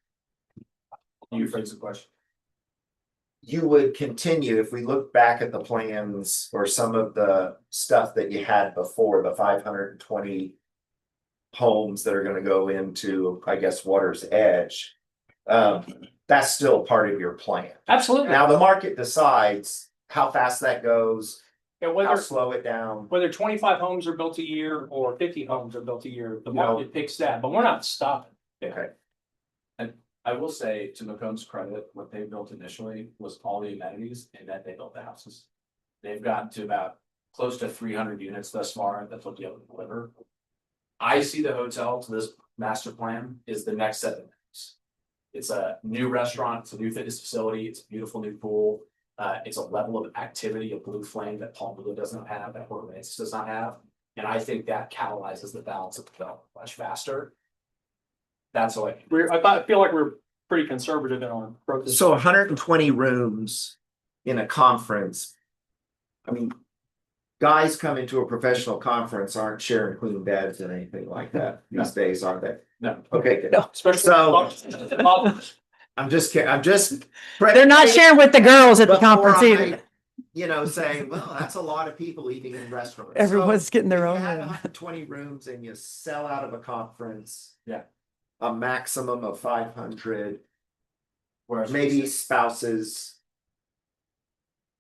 Can you phrase the question? You would continue, if we look back at the plans or some of the stuff that you had before, the 520 homes that are gonna go into, I guess, Water's Edge. That's still part of your plan. Absolutely. Now, the market decides how fast that goes, And how whether, slow it down. whether 25 homes are built a year or 50 homes are built a year, the You know- market picks that, but we're not stopping. Okay, I will say, to Macomb's credit, what they built initially was all the amenities, and then they built the houses. They've gotten to about close to 300 units thus far, that's what they're able to deliver. I see the hotel to this master plan is the next set of amenities. It's a new restaurant, it's a new fitness facility, it's a beautiful new pool. It's a level of activity, a blue flame that Palmville doesn't have, that Port Aransas does not have. And I think that catalyzes the balance of development much faster. That's what I feel like we're pretty conservative in our growth. so 120 rooms in a conference. I mean, guys come into a professional conference aren't sharing queen beds and anything like that these days, are they? No. Okay, good. No. Especially. So- I'm just kidding, I'm just. They're not sharing with the girls at the Before conference I, either. You know, saying, well, that's a lot of people eating in restaurants. So Everyone's getting if their you own had room. 120 rooms and you sell out of a conference. Yeah. A maximum of 500, Whereas maybe spouses.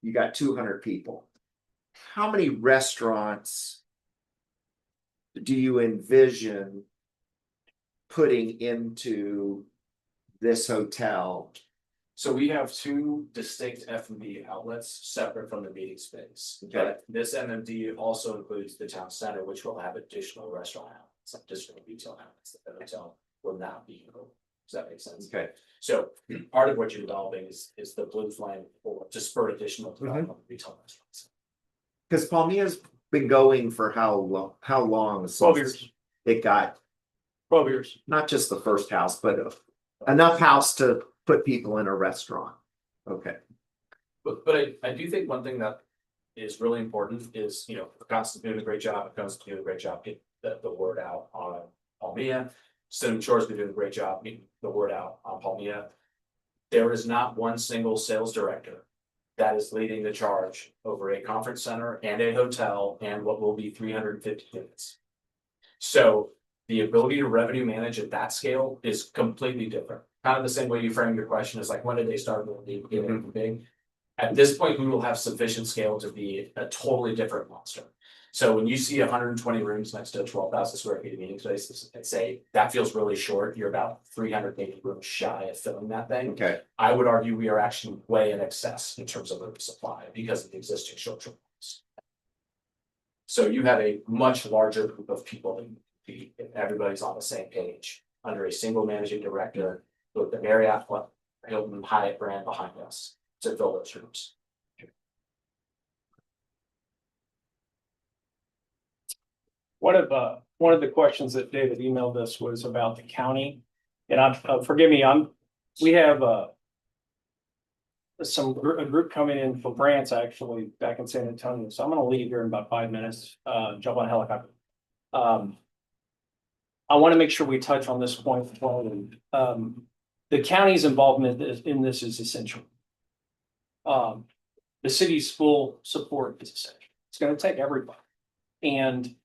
You got 200 people. How many restaurants do you envision putting into this hotel? So we have two distinct F&B outlets separate from the meeting space. Okay. But this MMD also includes the town center, which will have additional restaurant outlets, additional retail outlets that the hotel will not be. Does that make sense? Okay, So part of what you're developing is the blue flame for to spur additional development of retail restaurants. because Palmia's been going for how long? 12 years. It got 12 years. not just the first house, but enough house to put people in a restaurant. Okay, But I do think one thing that is really important is, you know, Constance doing a great job, Constance doing a great job getting the word out on Palmia. Cinnamon Shore's been doing a great job getting the word out on Palmia. There is not one single sales director that is leading the charge over a conference center and a hotel and what will be 350 units. So the ability to revenue manage at that scale is completely different. Kind of the same way you framed your question is like, when did they start getting big? At this point, we will have sufficient scale to be a totally different monster. So when you see 120 rooms next to 12,000 square feet of meeting space and say that feels really short, you're about 380 rooms shy of filling that thing. okay. I would argue we are actually way in excess in terms of room supply because of the existing short-term rooms. So you have a much larger group of people that compete if everybody's on the same page under a single managing director with the Marriott, Hilton, Hyatt brand behind us to fill those rooms. One of the questions that David emailed us was about the county. And forgive me, we have a group coming in for grants actually back in San Antonio. So I'm gonna leave here in about 5 minutes, jump on a helicopter. I want to make sure we touch on this point. The county's involvement in this is essential. The city's full support is essential. It's gonna take everybody. And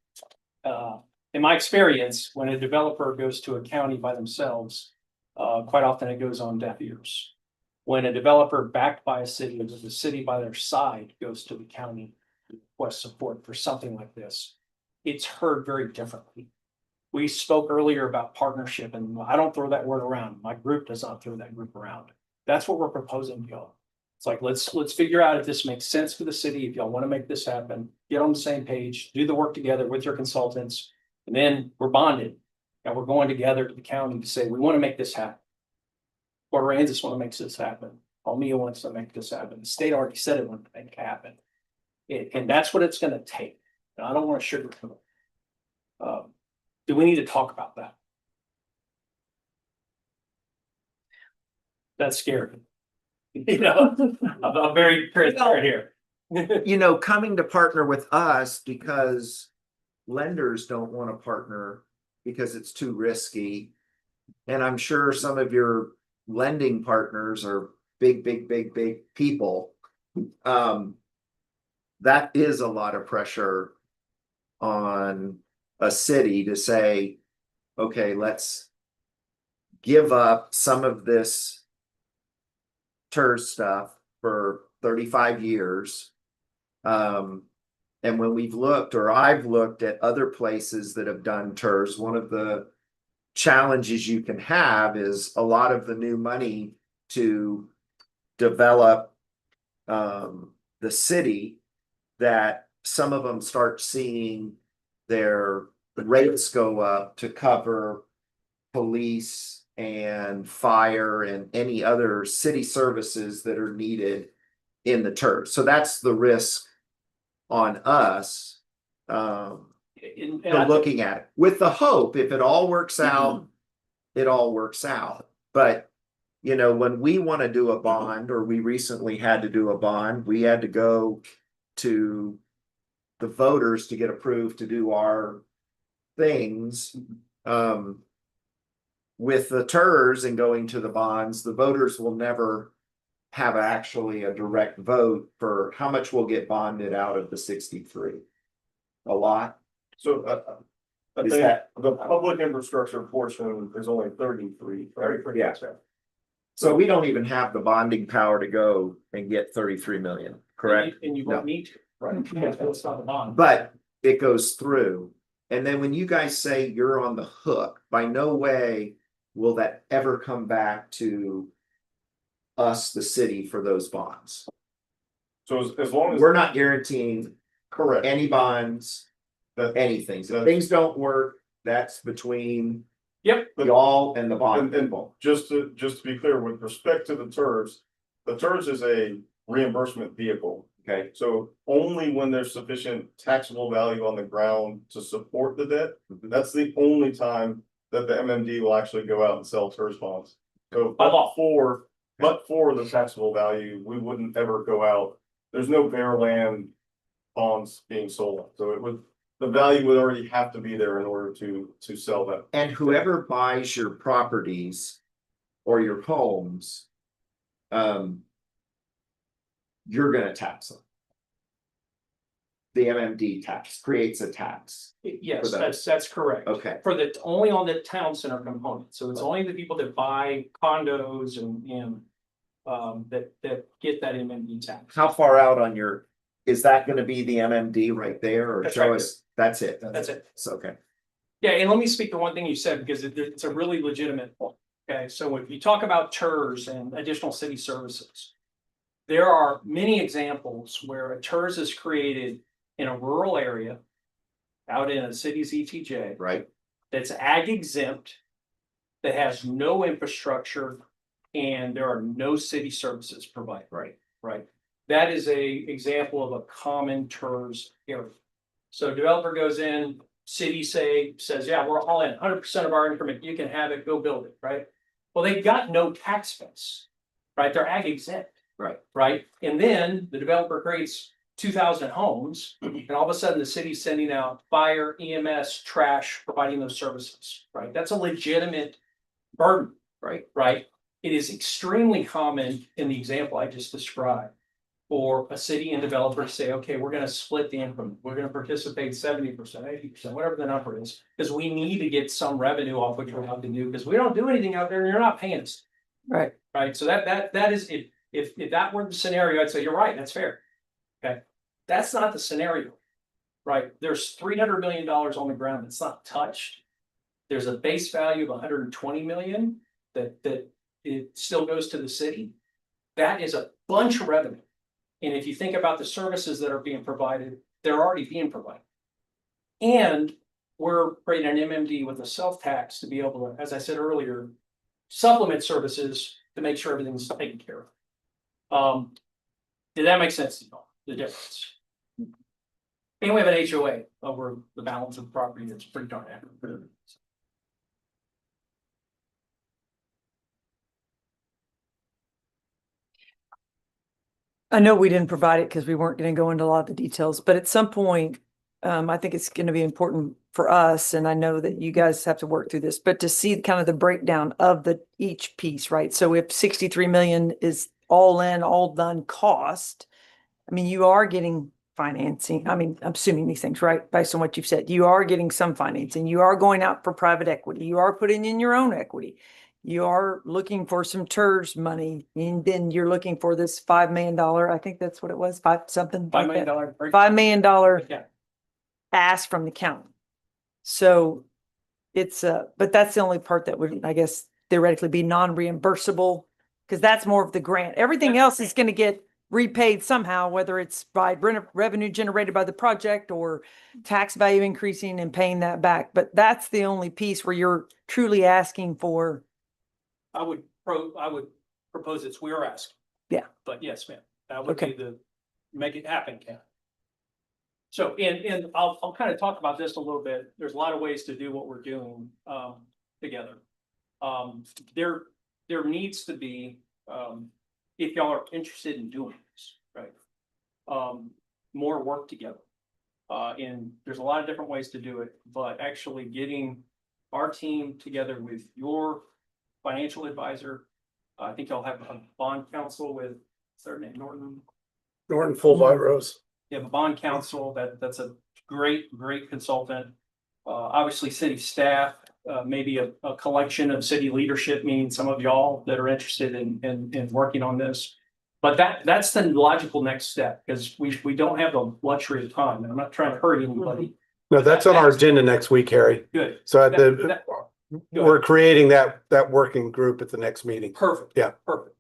in my experience, when a developer goes to a county by themselves, quite often it goes on deaf ears. When a developer backed by a city, or the city by their side goes to the county to request support for something like this, it's heard very differently. We spoke earlier about partnership, and I don't throw that word around. My group does not throw that group around. That's what we're proposing to y'all. It's like, let's figure out if this makes sense for the city. If y'all want to make this happen, get on the same page, do the work together with your consultants, and then we're bonded. And we're going together to the county to say, we want to make this happen. Port Aransas want to make this happen. Palmia wants to make this happen. The state already said it wanted to make it happen. And that's what it's gonna take. And I don't want to sugarcoat it. Do we need to talk about that? That's scary. You know, I'm very transparent here. You know, coming to partner with us because lenders don't want to partner because it's too risky. And I'm sure some of your lending partners are big people. That is a lot of pressure on a city to say, okay, let's give up some of this TERS stuff for 35 years. And when we've looked, or I've looked at other places that have done TERS, one of the challenges you can have is a lot of the new money to develop the city, that some of them start seeing their rates go up to cover police and fire and any other city services that are needed in the TERS. So that's the risk on us. For looking at it with the hope, if it all works out, it all works out. But you know, when we want to do a bond, or we recently had to do a bond, we had to go to the voters to get approved to do our things. With the TERS and going to the bonds, the voters will never have actually a direct vote for how much will get bonded out of the 63. A lot. So I Is think that- the public infrastructure portion is only 33, right? Yeah. So we don't even have the bonding power to go and get 33 million, correct? And you won't need to, right? That's not the bond. But it goes through. And then when you guys say you're on the hook, by no way will that ever come back to us, the city, for those bonds. So as long as. We're not guaranteeing Correct. any bonds, That- anything. So if That's- things don't work, that's between Yep. y'all and the bond And people. just to be clear, with respect to the TERS is a reimbursement vehicle. Okay, So only when there's sufficient taxable value on the ground to support the debt, that's the only time that the MMD will actually go out and sell TERS bonds. So By law. but for the taxable value, we wouldn't ever go out. There's no bare land bonds being sold. So the value would already have to be there in order to sell that. and whoever buys your properties or your homes, you're gonna tax them. The MMD tax creates a tax. Yes, For those. that's correct. Okay, For the, only on the town center component, so it's only the people that buy condos and that get that MMD tax. how far out on your, is that gonna be the MMD right there, or That's show right. us? That's it. That's it. It's okay. Yeah, and let me speak to one thing you said, because it's a really legitimate point. Okay, so if you talk about TERS and additional city services, there are many examples where a TERS is created in a rural area, out in a city's ETJ, Right, that's ag exempt, that has no infrastructure, and there are no city services provided. right. Right, that is a example of a common TERS area. So developer goes in, city says, yeah, we're all in, 100% of our increment, you can have it, go build it, right? Well, they've got no tax base, right? They're ag exempt. Right. Right, and then the developer creates 2,000 homes, and all of a sudden the city's sending out fire, EMS, trash, providing those services, right? That's a legitimate burden. Right. Right, it is extremely common in the example I just described for a city and developer to say, okay, we're gonna split the increment, we're gonna participate 70%, 80%, whatever the number is, because we need to get some revenue off what you're allowed to do, because we don't do anything out there and you're not paying us. Right. Right, so that is, if that were the scenario, I'd say, you're right, that's fair. Okay, that's not the scenario. Right, there's $300 million on the ground that's not touched. There's a base value of 120 million that it still goes to the city. That is a bunch of revenue. And if you think about the services that are being provided, they're already being provided. And we're creating an MMD with a self-tax to be able to, as I said earlier, supplement services to make sure everything's taken care of. Did that make sense to you all, the difference? And we have an HOA over the balance of the property that's pretty darn accurate. I know we didn't provide it because we weren't going to go into a lot of the details, but at some point, I think it's going to be important for us, and I know that you guys have to work through this, but to see kind of the breakdown of each piece, right? So if 63 million is all in, all done cost, I mean, you are getting financing. I mean, I'm assuming these things, right? Based on what you've said, you are getting some financing. You are going out for private equity. You are putting in your own equity. You are looking for some TERS money, and then you're looking for this $5 million. I think that's what it was, something. $5 million. $5 million Yeah. ask from the county. So it's but that's the only part that would, I guess, theoretically be non-reimbursable, because that's more of the grant. Everything else is going to get repaid somehow, whether it's by revenue generated by the project or tax value increasing and paying that back. But that's the only piece where you're truly asking for. I would propose it's we're asking. Yeah. But yes, ma'am, that would Okay. be make it happen, Ken. So, and I'll kind of talk about this a little bit. There's a lot of ways to do what we're doing, together. There needs to be, if y'all are interested in doing this, right? More work together. And there's a lot of different ways to do it, but actually getting our team together with your financial advisor. I think y'all have a bond counsel with, what's their name, Norton? Norton Fulbright Rose. You have a bond counsel, that's a great consultant. Obviously city staff, maybe a collection of city leadership, meaning some of y'all that are interested in working on this. But that's the logical next step, because we don't have the luxury of time, and I'm not trying to hurt anybody. No, that's on our agenda next week, Harry. Good. So at That- we're creating that working group at the next meeting. Perfect. Yeah. Perfect.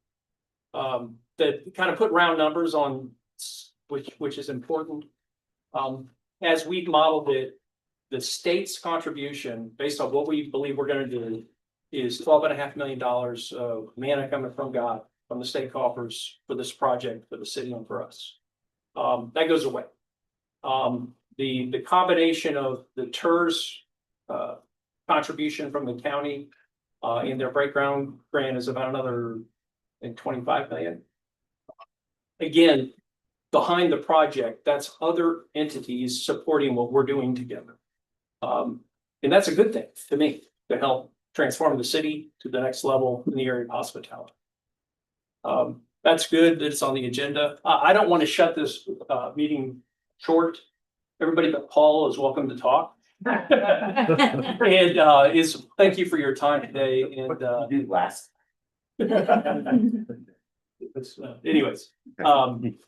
That kind of put round numbers on which is important. As we've modeled it, the state's contribution based on what we believe we're going to do is $12.5 million of manna coming from God, from the state coffers for this project, for the city and for us. That goes away. The combination of the TERS contribution from the county in their breakground grant is about another, I think, 25 million. Again, behind the project, that's other entities supporting what we're doing together. And that's a good thing to me, to help transform the city to the next level in the area of hospitality. That's good that it's on the agenda. I don't want to shut this meeting short. Everybody but Paul is welcome to talk. And thank you for your time today. And Do last. anyways,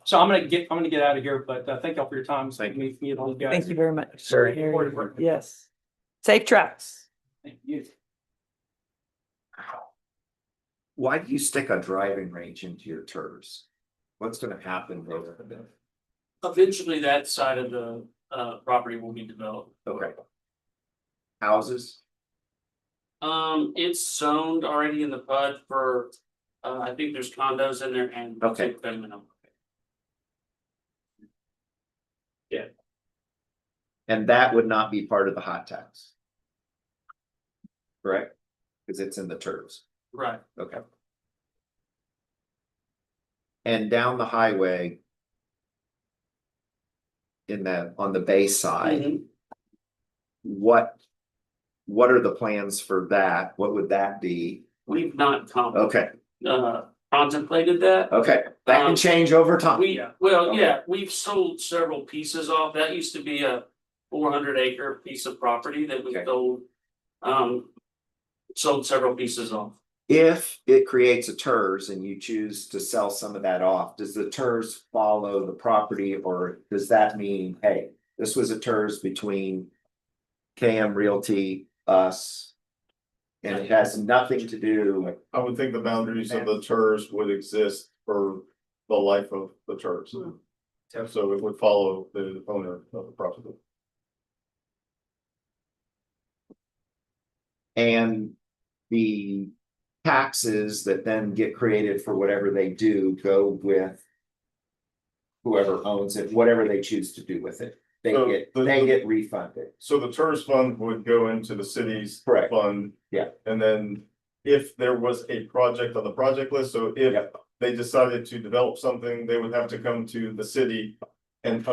so I'm gonna get out of here, but thank y'all for your time. Thank Me and all you guys. Thank you very much. Sorry. Important work. Yes. Safe tracks. Thank you. Why do you stick a driving range into your TERS? What's gonna happen there? Eventually, that side of the property will be developed. Okay. Houses? It's zoned already in the PUD for, I think there's condos in there and. Okay. Yeah. And that would not be part of the hot tax. Correct? Because it's in the TERS. Right. Okay. And down the highway. On the bay side. Mhm. What are the plans for that? What would that be? We've not Okay, contemplated that. okay, that can change over time. We've sold several pieces off. That used to be a 400-acre piece of property that we Okay. sold several pieces off. If it creates a TERS and you choose to sell some of that off, does the TERS follow the property, or does that mean, hey, this was a TERS between KM Realty, us, and it has nothing to do. I would think the boundaries of the TERS would exist for the life of the TERS. So it would follow the owner of the property. And the taxes that then get created for whatever they do go with whoever owns it, whatever they choose to do with it. They So they get refunded. So the TERS fund would go into the city's Correct. fund. Yeah. And then if there was a project on the project list, so if Yep. they decided to develop something, they would have to come to the city and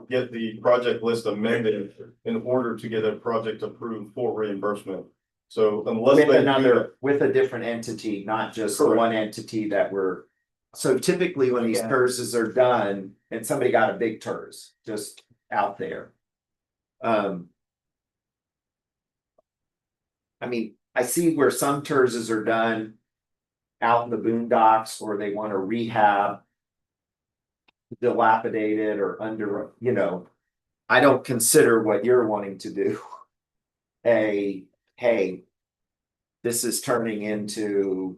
get the project list amended in order to get a project approved for reimbursement. So unless With they do another, with a different entity, not just the Correct. one entity that we're. So typically when these Yeah. TERSs are done and somebody got a big TERS just out there. I mean, I see where some TERSs are done out in the boondocks or they want to rehab dilapidated or under, you know, I don't consider what you're wanting to do hey, this is turning into,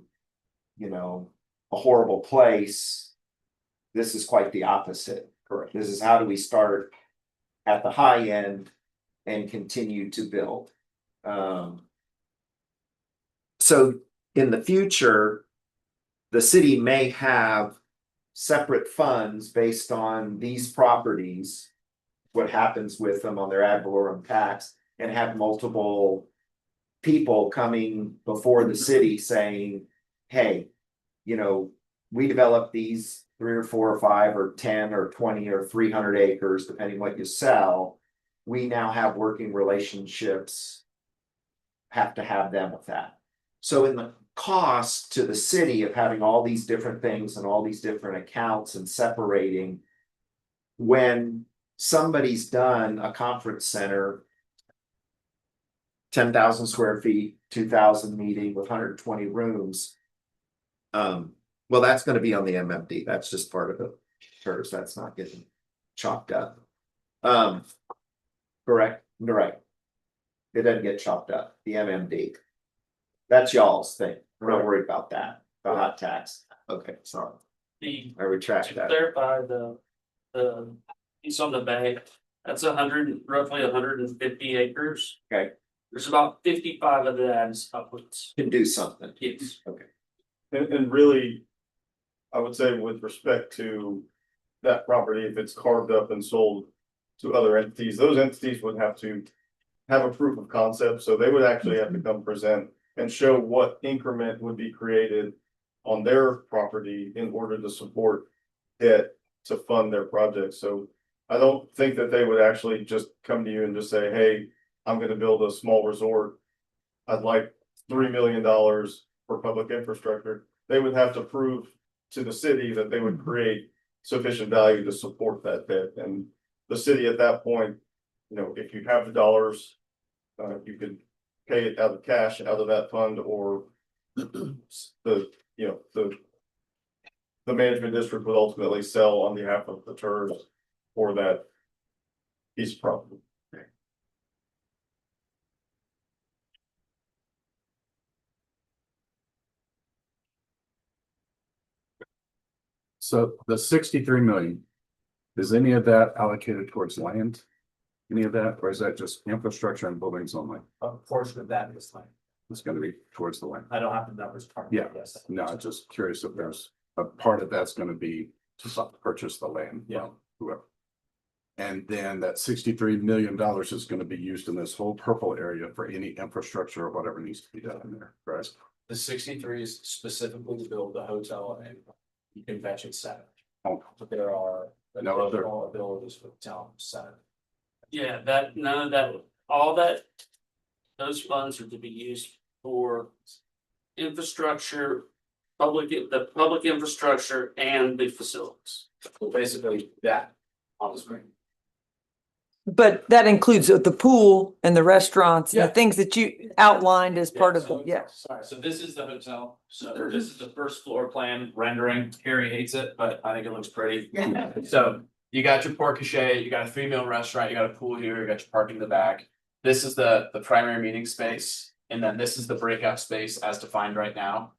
you know, a horrible place. This is quite the opposite. Correct. This is how do we start at the high end and continue to build. So in the future, the city may have separate funds based on these properties, what happens with them on their ad valorem tax, and have multiple people coming before the city saying, hey, you know, we developed these 3 or 4 or 5 or 10 or 20 or 300 acres, depending what you sell. We now have working relationships, have to have them with that. So in the cost to the city of having all these different things and all these different accounts and separating, when somebody's done a conference center, 10,000 square feet, 2,000 meeting with 120 rooms. Well, that's gonna be on the MMD. That's just part of the TERS. That's not getting chopped up. Correct, right. It doesn't get chopped up, the MMD. That's y'all's thing. We're not worried about that, the hot tax. Okay, sorry. I retract To that. clarify the piece on the bay, that's roughly 150 acres. Okay. There's about 55 of that is upwards. Can do something. Yes. And really, I would say with respect to that property, if it's carved up and sold to other entities, those entities would have to have a proof of concept, so they would actually have to come present and show what increment would be created on their property in order to support debt to fund their project. So I don't think that they would actually just come to you and just say, hey, I'm gonna build a small resort. I'd like $3 million for public infrastructure. They would have to prove to the city that they would create sufficient value to support that debt. And the city at that point, you know, if you have the dollars, you could pay it out of cash out of that fund, or the management district would ultimately sell on behalf of the TERS for that piece of property. So the 63 million, is any of that allocated towards land? Any of that, or is that just infrastructure and buildings only? A portion of that is like, It's gonna be towards the land. I don't have the numbers. Yeah. Yes. No, I'm just curious if there's a part of that's gonna be to purchase the land. Yeah. Whoever. And then that $63 million is gonna be used in this whole purple area for any infrastructure or whatever needs to be done in there, right? The 63 is specifically to build the hotel and convention center. Oh. But there are No other- additional abilities for the town center. Yeah, those funds are to be used for infrastructure, the public infrastructure and the facilities. Basically that on the screen. But that includes the pool and the restaurants and Yeah. the things that you outlined as part of the, yeah. So this is the hotel. So this is the first floor plan rendering. Harry hates it, but I think it looks pretty. So you got your porte cochere, you got a 3-meal restaurant, you got a pool here, you got your parking in the back. This is the primary meeting space, and then this is the breakout space as defined right now.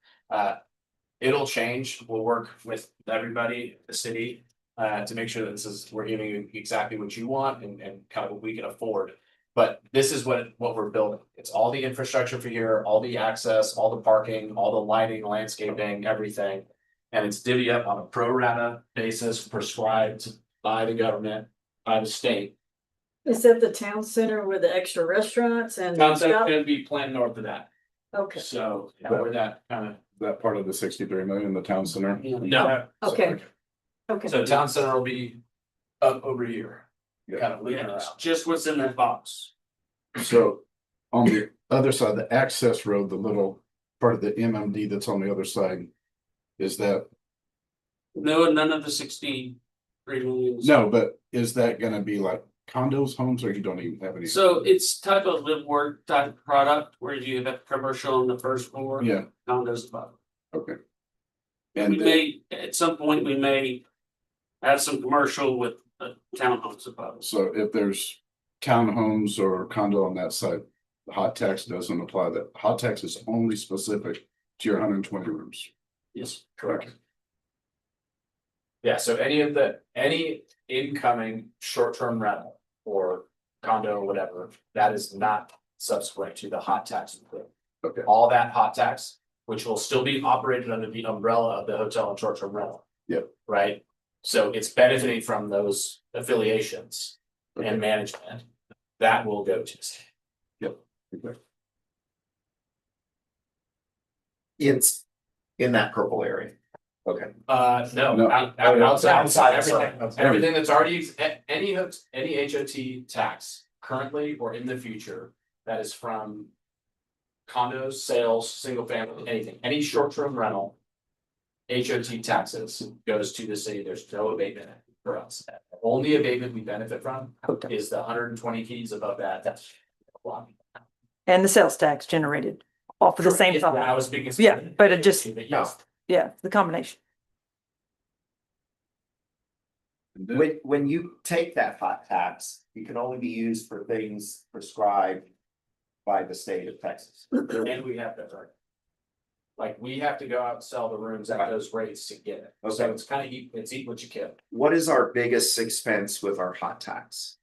It'll change. We'll work with everybody, the city, to make sure that we're giving you exactly what you want and kind of what we can afford. But this is what we're building. It's all the infrastructure for here, all the access, all the parking, all the lighting, landscaping, everything. And it's divvied up on a pro rata basis prescribed by the government, by the state. Is that the town center with the extra restaurants and? Concept gonna be planned north of that. Okay, So where that kind of, That part of the 63 million, the town center. no. okay, okay. So town center will be up over here. Yeah. Kind of leaving Yeah, it's around. just what's in that box. So on the other side, the access road, the little part of the MMD that's on the other side. Is that, No, none of the 63 million. no, but is that gonna be like condos, homes, or you don't even have any? So it's type of live work type product where you have commercial on the first floor. Yeah, Condos above. okay. We And then, may, at some point, we may have some commercial with townhomes above. so if there's townhomes or condo on that side, the hot tax doesn't apply. That hot tax is only specific to your 120 rooms. Yes. Correct. Yeah, so any incoming short-term rental or condo or whatever, that is not subsequent to the hot tax. Okay. All that hot tax, which will still be operated under the umbrella of the hotel and short-term rental. Yep. Right? So it's benefiting from those affiliations and management. That will go to the state. Okay. It's in that purple area. Okay. No, No. outside, Outside. everything that's already, any HOT tax currently or in the future that is from. Condos, sales, single family, anything, any short-term rental. HOT taxes goes to the city, there's no abatement for us. Only abatement we benefit from Hotel. is the 120 keys above that, that's. And the sales tax generated off of the same I side. was speaking. Yeah, but it just- Yes. Yeah, the combination. And then- When you take that hot tax, it can only be used for things prescribed by the state of Texas. And we have to, right? Like, we have to go out and sell the rooms at those rates to get it, so Okay. it's kind of it's eat what you kill. What is our biggest expense with our hot tax?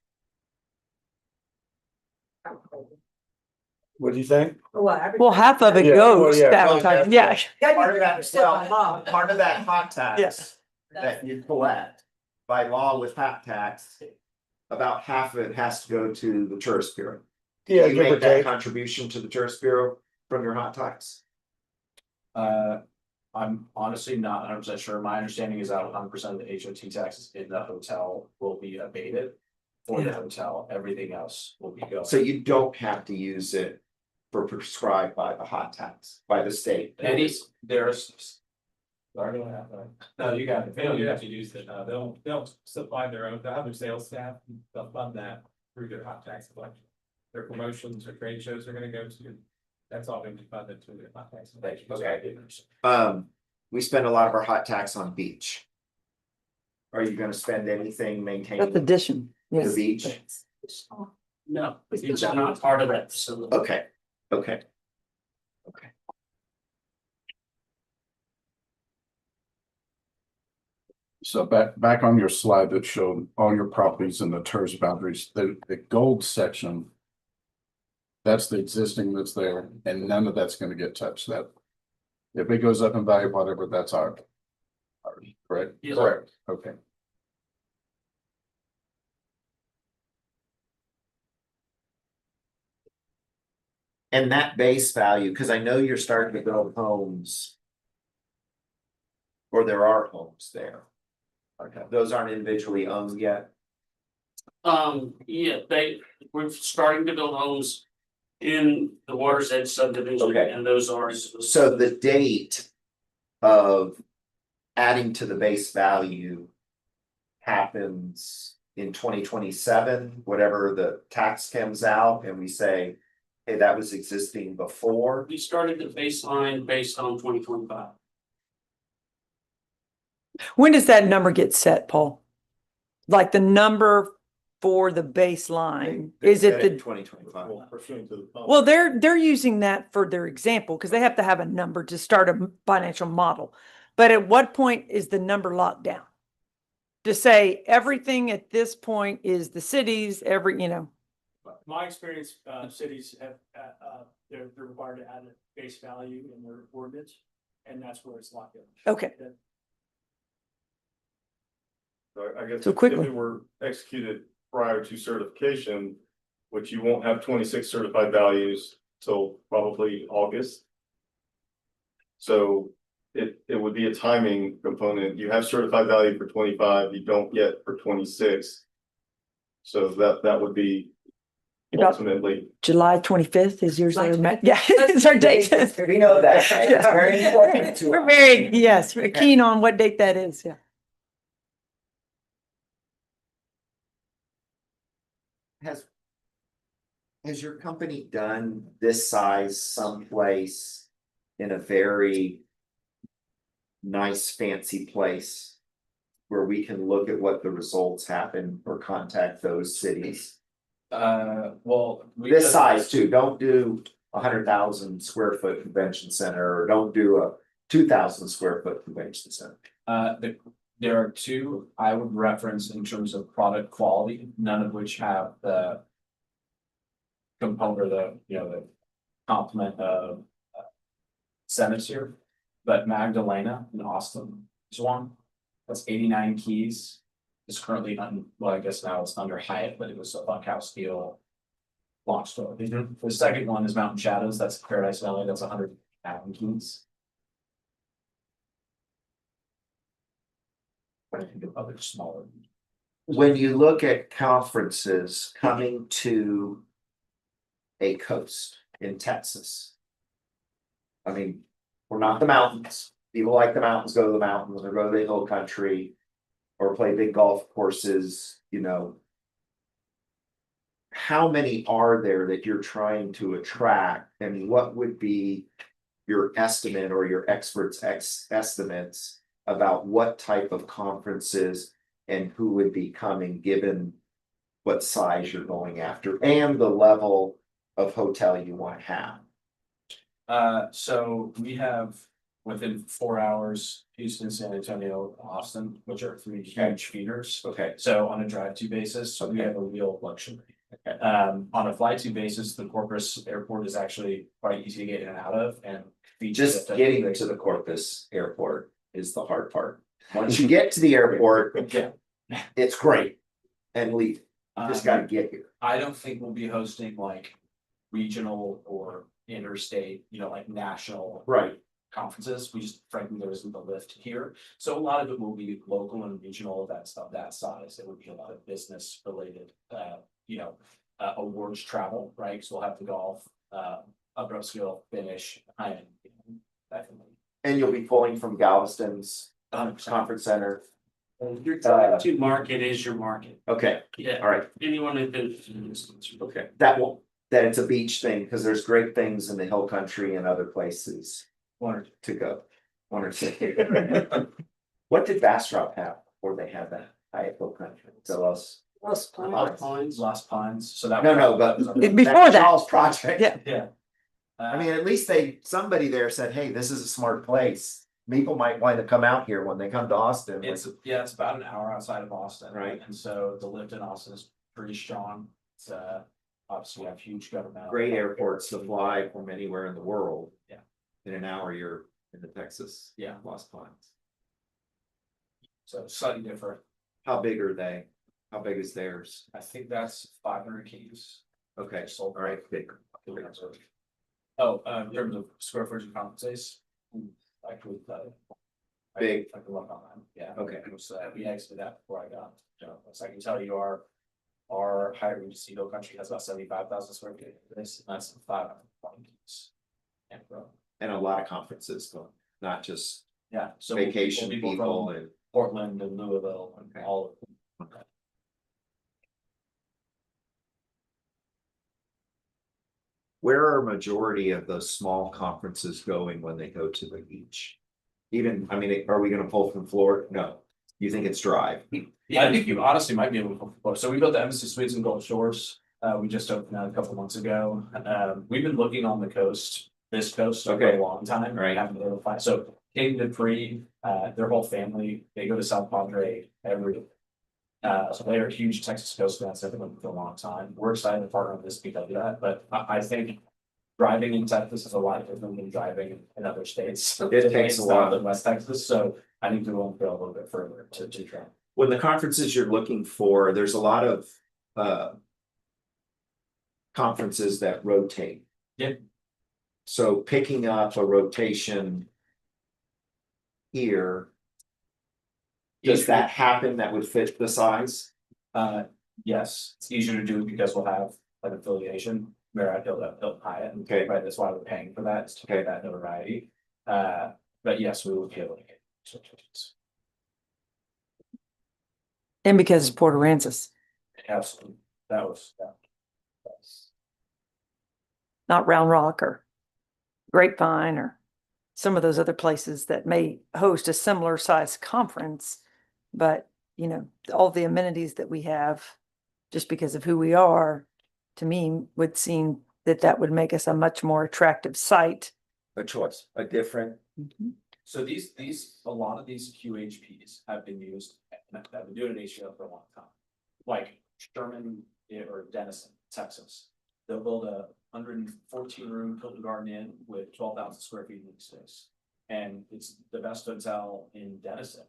What do you think? Well, half of it Yeah, well, goes yeah, to well, advertising. Yeah. Part of that, well, part of that hot tax Yes. that you collect by law with hot tax, about half of it has to go to the tourist bureau. Yeah, You give or make that take. contribution to the tourist bureau from your hot tax? I'm honestly not 100% sure. My understanding is that 100% of the HOT taxes in the hotel will be abated. For the Yeah. hotel, everything else will be going. So you don't have to use it for prescribed by the hot tax, by the state. There's. Sorry, go ahead. No, you got it. They don't have to use it, they'll supply their own, they'll have their sales staff, they'll fund that through their hot tax collection. Their promotions or trade shows are gonna go to, that's all gonna be funded through their hot tax. Thank you. Okay. We spend a lot of our hot tax on beach. Are you gonna spend anything maintaining That's addition. the Yes. beach? No, it's not part of that facility. Okay, okay. Okay. So back on your slide that showed all your properties and the TERS boundaries, the gold section. That's the existing that's there, and none of that's gonna get touched. That. If it goes up in value, whatever, that's ours, correct? Yes. Correct, okay. And that base value, because I know you're starting to build homes. Or there are homes there. Okay, those aren't individually owned yet. Yeah, we're starting to build homes in the Water's Edge subdivision, Okay. and those are. So the date of adding to the base value happens in 2027, whatever the tax comes out, and we say, hey, that was existing before. We started the baseline based on 2025. When does that number get set, Paul? Like the number for the baseline? Is it the, 2025? well, they're using that for their example because they have to have a number to start a financial model. But at what point is the number locked down? To say everything at this point is the cities, My experience, cities have, they're required to add a base value in their ordinance, and that's where it's locked in. Okay. So I guess So if quickly. it were executed prior to certification, which you won't have 26 certified values till probably August. So it would be a timing component. You have certified value for 25, you don't yet for 26. So that would be About- ultimately, July 25th is yours. July Yeah, it's our date. We know that, right? It's very important to We're us. very, yes, we're keen on what date that is, yeah. Has your company done this size someplace in a very nice fancy place where we can look at what the results happen or contact those cities? Well. This size too, don't do 100,000 square foot convention center, or don't do a 2,000 square foot convention center. There are two I would reference in terms of product quality, none of which have the component or the complement of centers here. But Magdalena in Austin is one, that's 89 keys. It's currently well, I guess now it's under Hyatt, but it was a bunkhouse deal. Launch store. The second one is Mountain Shadows, that's Paradise Valley, that's 100 keys. But I think of other smaller. When you look at conferences coming to a coast in Texas. I mean, we're not the mountains. People like the mountains, go to the mountains, or go to the hill country. Or play big golf courses, you know. How many are there that you're trying to attract, and what would be your estimate or your experts' estimates about what type of conferences and who would be coming, given what size you're going after and the level of hotel you want to have? So we have within 4 hours, Houston, San Antonio, Austin, which are three huge feeders. Okay, So on a drive-to basis, we have a real luxury. Okay. On a fly-to basis, the Corpus Airport is actually quite easy to get in and out of, and features just that- getting to the Corpus Airport is the hard part. Once you get to the airport, Yeah. it's great. And leave, you just gotta get here. I don't think we'll be hosting like regional or interstate, like national Right. conferences. We just frankly, there isn't the lift here. So a lot of it will be local and regional, that's of that size. It would be a lot of business related, awards travel, right? So we'll have the golf, upskill, finish, high-end, definitely. And you'll be pulling from Galveston's 100%. conference center. Your to market is your market. Okay, Yeah, all right, anyone within. okay. That it's a beach thing, because there's great things in the hill country and other places to go. One or two. What did Bastrop have before they had that Hyatt Hill Country? Tell us. Lost Pines. Lost Pines, so that. No, but Before that. Charles project. Yeah. Yeah. I mean, at least somebody there said, hey, this is a smart place. People might want to come out here when they come to Austin. It's about an hour outside of Austin. Right. And so the lift in Austin is pretty strong. It's obviously we have huge government. Great airports to fly from anywhere in the world. Yeah. In an hour, you're in the Texas. Yeah. Lost Pines. So slightly different. How big are they? How big is theirs? I think that's 500 keys. Okay, Sold. all right, big. Oh, in terms of square footage of conference I could. Big. I can look on that, yeah. Okay. It was, we exited that before I got, so I can tell you our higher Regency Hill Country has about 75,000 square feet. This, that's 520 keys. And grow. And a lot of conferences going, not just Yeah, so vacation people from and. Portland and Louisville and Okay. all of them. Where are majority of those small conferences going when they go to the beach? Even, I mean, are we gonna pull from Florida? No. You think it's dry? Yeah, I think you honestly might be able to go. So we built the Embassy Suites in Gulf Shores. We just opened that a couple months ago. We've been looking on the coast, this coast for Okay. a long time. Right. Haven't been able to find, so King Dupree, their whole family, they go to South Padre every So they're a huge Texas Coast fans, have been with them for a long time. We're excited to partner with this because of that, but I think driving in Texas is a lot different than driving in other states. It takes a while. In West Texas, so I think we will go a little bit further to try. When the conferences you're looking for, there's a lot of conferences that rotate. Yeah. So picking up a rotation here, does that happen that would fit the size? Yes, it's easier to do because we'll have an affiliation, Marriott, Hilton, Hyatt. Okay. Right, that's why we're paying for that, is to pay that notoriety. But yes, we will be able to get situations. And because it's Port Aransas, Absolutely, that was, that's. not Round Rock or Grapevine or some of those other places that may host a similar size conference. But, you know, all the amenities that we have, just because of who we are, to me, would seem that that would make us a much more attractive site. A choice, a different. So a lot of these QHPs have been used, and I've been doing HGL for a long time. Like Sherman or Denison, Texas. They'll build a 114 room Hilton Garden Inn with 12,000 square feet of space. And it's the best hotel in Denison,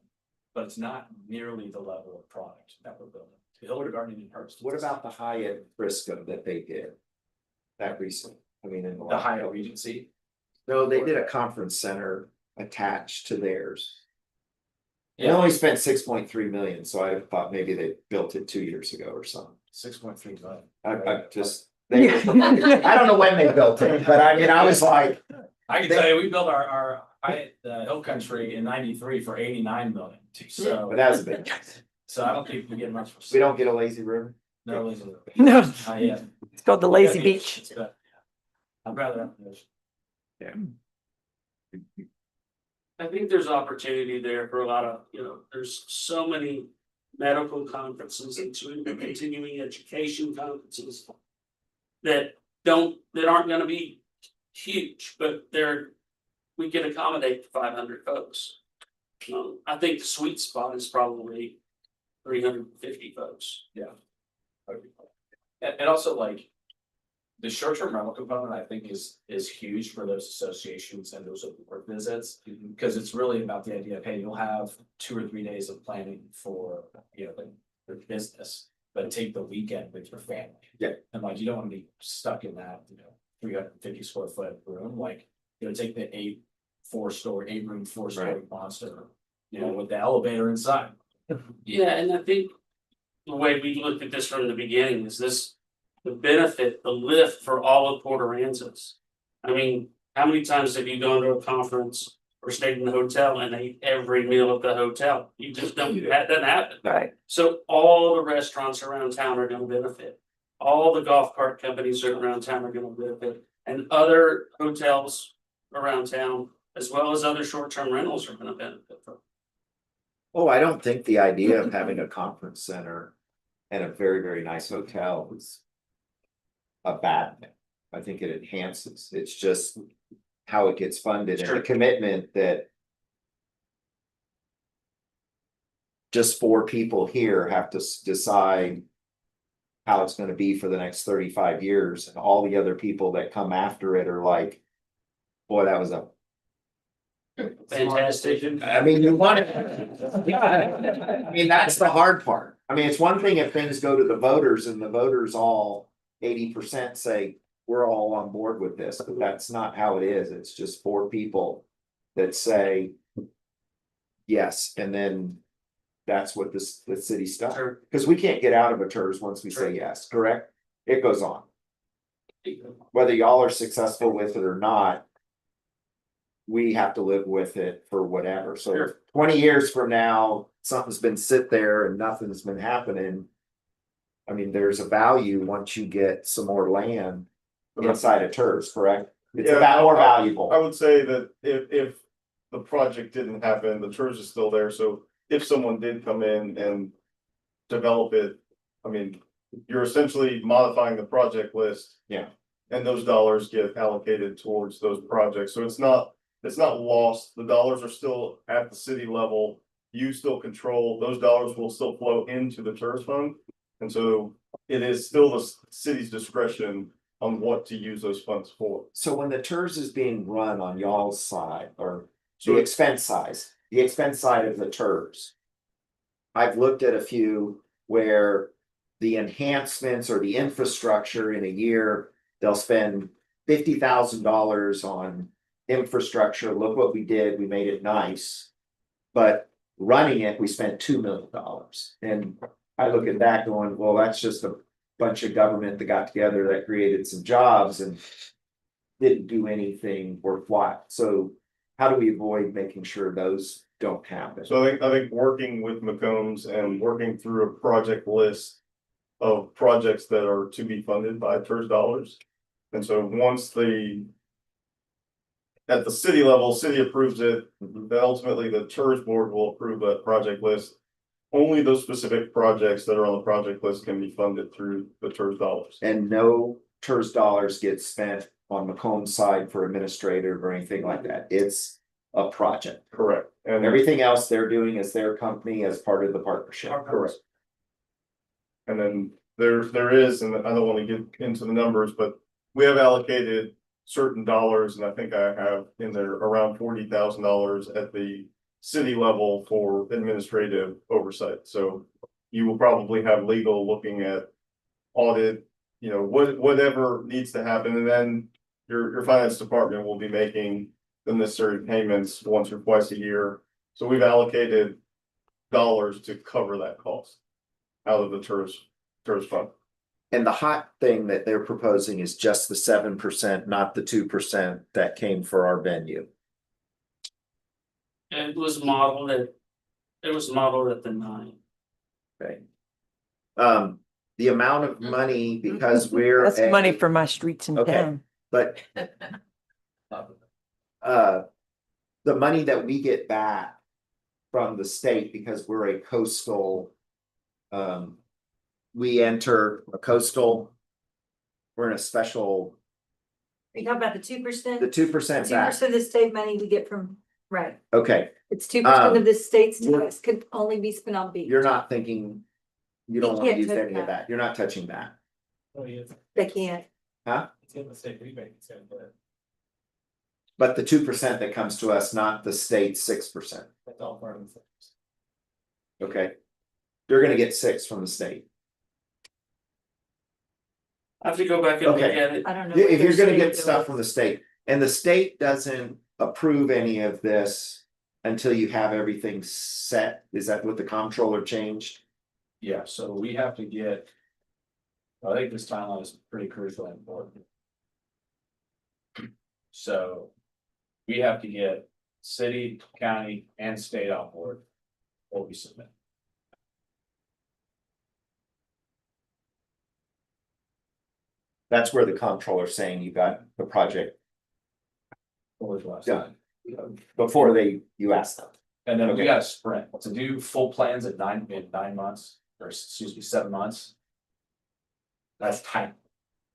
but it's not nearly the level of product that we're building. The Hilton Garden Inn in Hearst. What about the Hyatt Frisco that they did? That recent, I mean, in The Hyatt Regency? No, they did a conference center attached to theirs. They Yeah, only spent 6.3 million, so I thought maybe they built it 2 years ago or something. 6.3 million. I just, they, I don't know when they built it, but I mean, I was like, I can tell you, we built our Hyatt Hill Country in '93 for 89 million. So, but that was a big, so I don't think we get much. For we don't get a lazy river. No lazy river. No, Not yet. it's called the Lazy Yeah, Beach. it's better, yeah. I'd rather have the ocean. I think there's opportunity there for a lot of, there's so many medical conferences and continuing education conferences that aren't gonna be huge, but we can accommodate 500 folks. I think the sweet spot is probably 350 folks. And also like. The short-term rental component, I think, is huge for those associations and those work visits. Because it's really about the idea of, hey, you'll have 2 or 3 days of planning for, like your business, but take the weekend with your family. Yeah. And like, you don't want to be stuck in that, 350 square foot room, like, take the 8-room, 4-story monster, with the elevator inside. Yeah, and I think the way we looked at this from the beginning is the benefit, the lift for all of Port Aransas. I mean, how many times have you gone to a conference or stayed in the hotel and ate every meal at the hotel? You just don't, that doesn't happen. Right. So all the restaurants around town are gonna benefit. All the golf cart companies around town are gonna benefit, and other hotels around town, as well as other short-term rentals are gonna benefit from. Oh, I don't think the idea of having a conference center and a very, very nice hotel is a bad thing. I think it enhances, it's just how it gets funded and the commitment that just 4 people here have to decide how it's gonna be for the next 35 years, and all the other people that come after it are like, boy, that was a Fantastic. I mean, you want it. I mean, that's the hard part. I mean, it's one thing if things go to the voters and the voters all 80% say, we're all on board with this, but that's not how it is. It's just 4 people that say yes, and then that's what the city stuff. Sure. Because we can't get out of a TERS once we say yes, correct? It goes on. Whether y'all are successful with it or not, we have to live with it for whatever. So Sure. 20 years from now, something's been sit there and nothing's been happening. I mean, there's a value once you get some more land inside of TERS, correct? It's Yeah, about more valuable. I would say that if the project didn't happen, the TERS is still there, so if someone did come in and develop it, I mean, you're essentially modifying the project list. Yeah. And those dollars get allocated towards those projects, so it's not lost, the dollars are still at the city level. you still control, those dollars will still flow into the TERS fund. And so it is still the city's discretion on what to use those funds for. So when the TERS is being run on y'all's side or So the expense side of the TERS. I've looked at a few where the enhancements or the infrastructure in a year, they'll spend $50,000 on infrastructure. Look what we did. We made it nice. But running it, we spent $2 million. And I look at that going, well, that's just a bunch of government that got together that created some jobs and didn't do anything worthwhile. So how do we avoid making sure those don't happen? So I think working with McCombs and working through a project list of projects that are to be funded by TERS dollars. And so once at the city level, city approves it, then ultimately the TERS board will approve that project list. Only those specific projects that are on the project list can be funded through the TERS dollars. And no TERS dollars get spent on Macomb's side for administrative or anything like that. It's a project. Correct. And Everything else they're doing is their company as part of the partnership. correct. And then there is, and I don't want to get into the numbers, but we have allocated certain dollars, and I think I have in there around $40,000 at the city level for administrative oversight. So you will probably have legal looking at audit, whatever needs to happen, and then your finance department will be making the necessary payments once or twice a year. So we've allocated dollars to cover that cost out of the TERS fund. And the hot thing that they're proposing is just the 7%, not the 2% that came for our venue. It was modeled at the 9. Okay. The amount of money, because we're. That's money for my streets in Okay. town. But. The money that we get back from the state, because we're a coastal. We enter a coastal. We're in a special, Are you talking about the 2%? the 2% back. 2% of the state money we get from, right, Okay, it's 2% of the state's you're- tax could only be spent on beach. you're not thinking. You don't You want to can't use touch any of that. that. You're not touching that. Oh, yes, They can't. it's in the state rebate, so, but But the 2% that comes to us, not the state's 6%. that's all part of the. Okay. You're gonna get 6 from the state. I have to go back and look Okay. at it. I don't know. If what you're they're gonna saying get stuff from the state, and the state doesn't approve any of this until you have everything set, is that what the comptroller changed? Yeah, so we have to get. I think this timeline is pretty crucial and important. So. We have to get city, county, and state on board. Before we submit. That's where the comptroller's saying you got the project Before the last done, time. before you asked them. And then we Okay. got a sprint to do full plans in 9 months, or excuse me, 7 months. That's tight.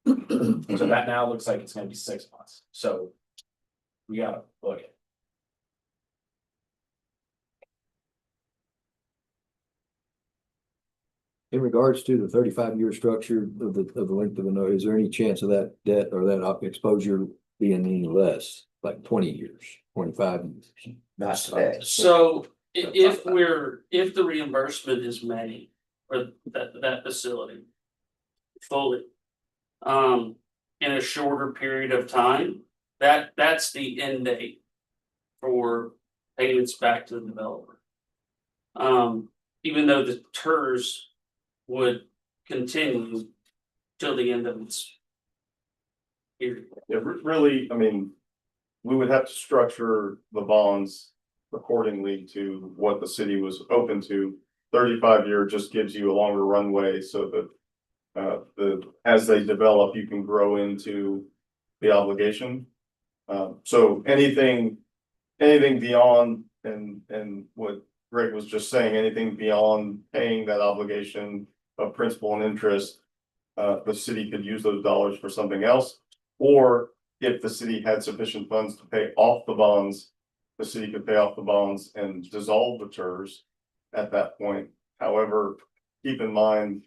So that now looks like it's gonna be 6 months, so. We gotta look at. In regards to the 35-year structure of the length of the note, is there any chance of that debt or that exposure being any less, like 20 years, 25 years? Not today. So if the reimbursement is made for that facility fully, in a shorter period of time, that's the end date for payments back to the developer. Even though the TERS would continue till the end of its period. Yeah, really, I mean, we would have to structure the bonds accordingly to what the city was open to. 35-year just gives you a longer runway so that as they develop, you can grow into the obligation. So anything beyond and what Greg was just saying, anything beyond paying that obligation of principal and interest, the city could use those dollars for something else. Or if the city had sufficient funds to pay off the bonds, the city could pay off the bonds and dissolve the TERS at that point. However, keep in mind,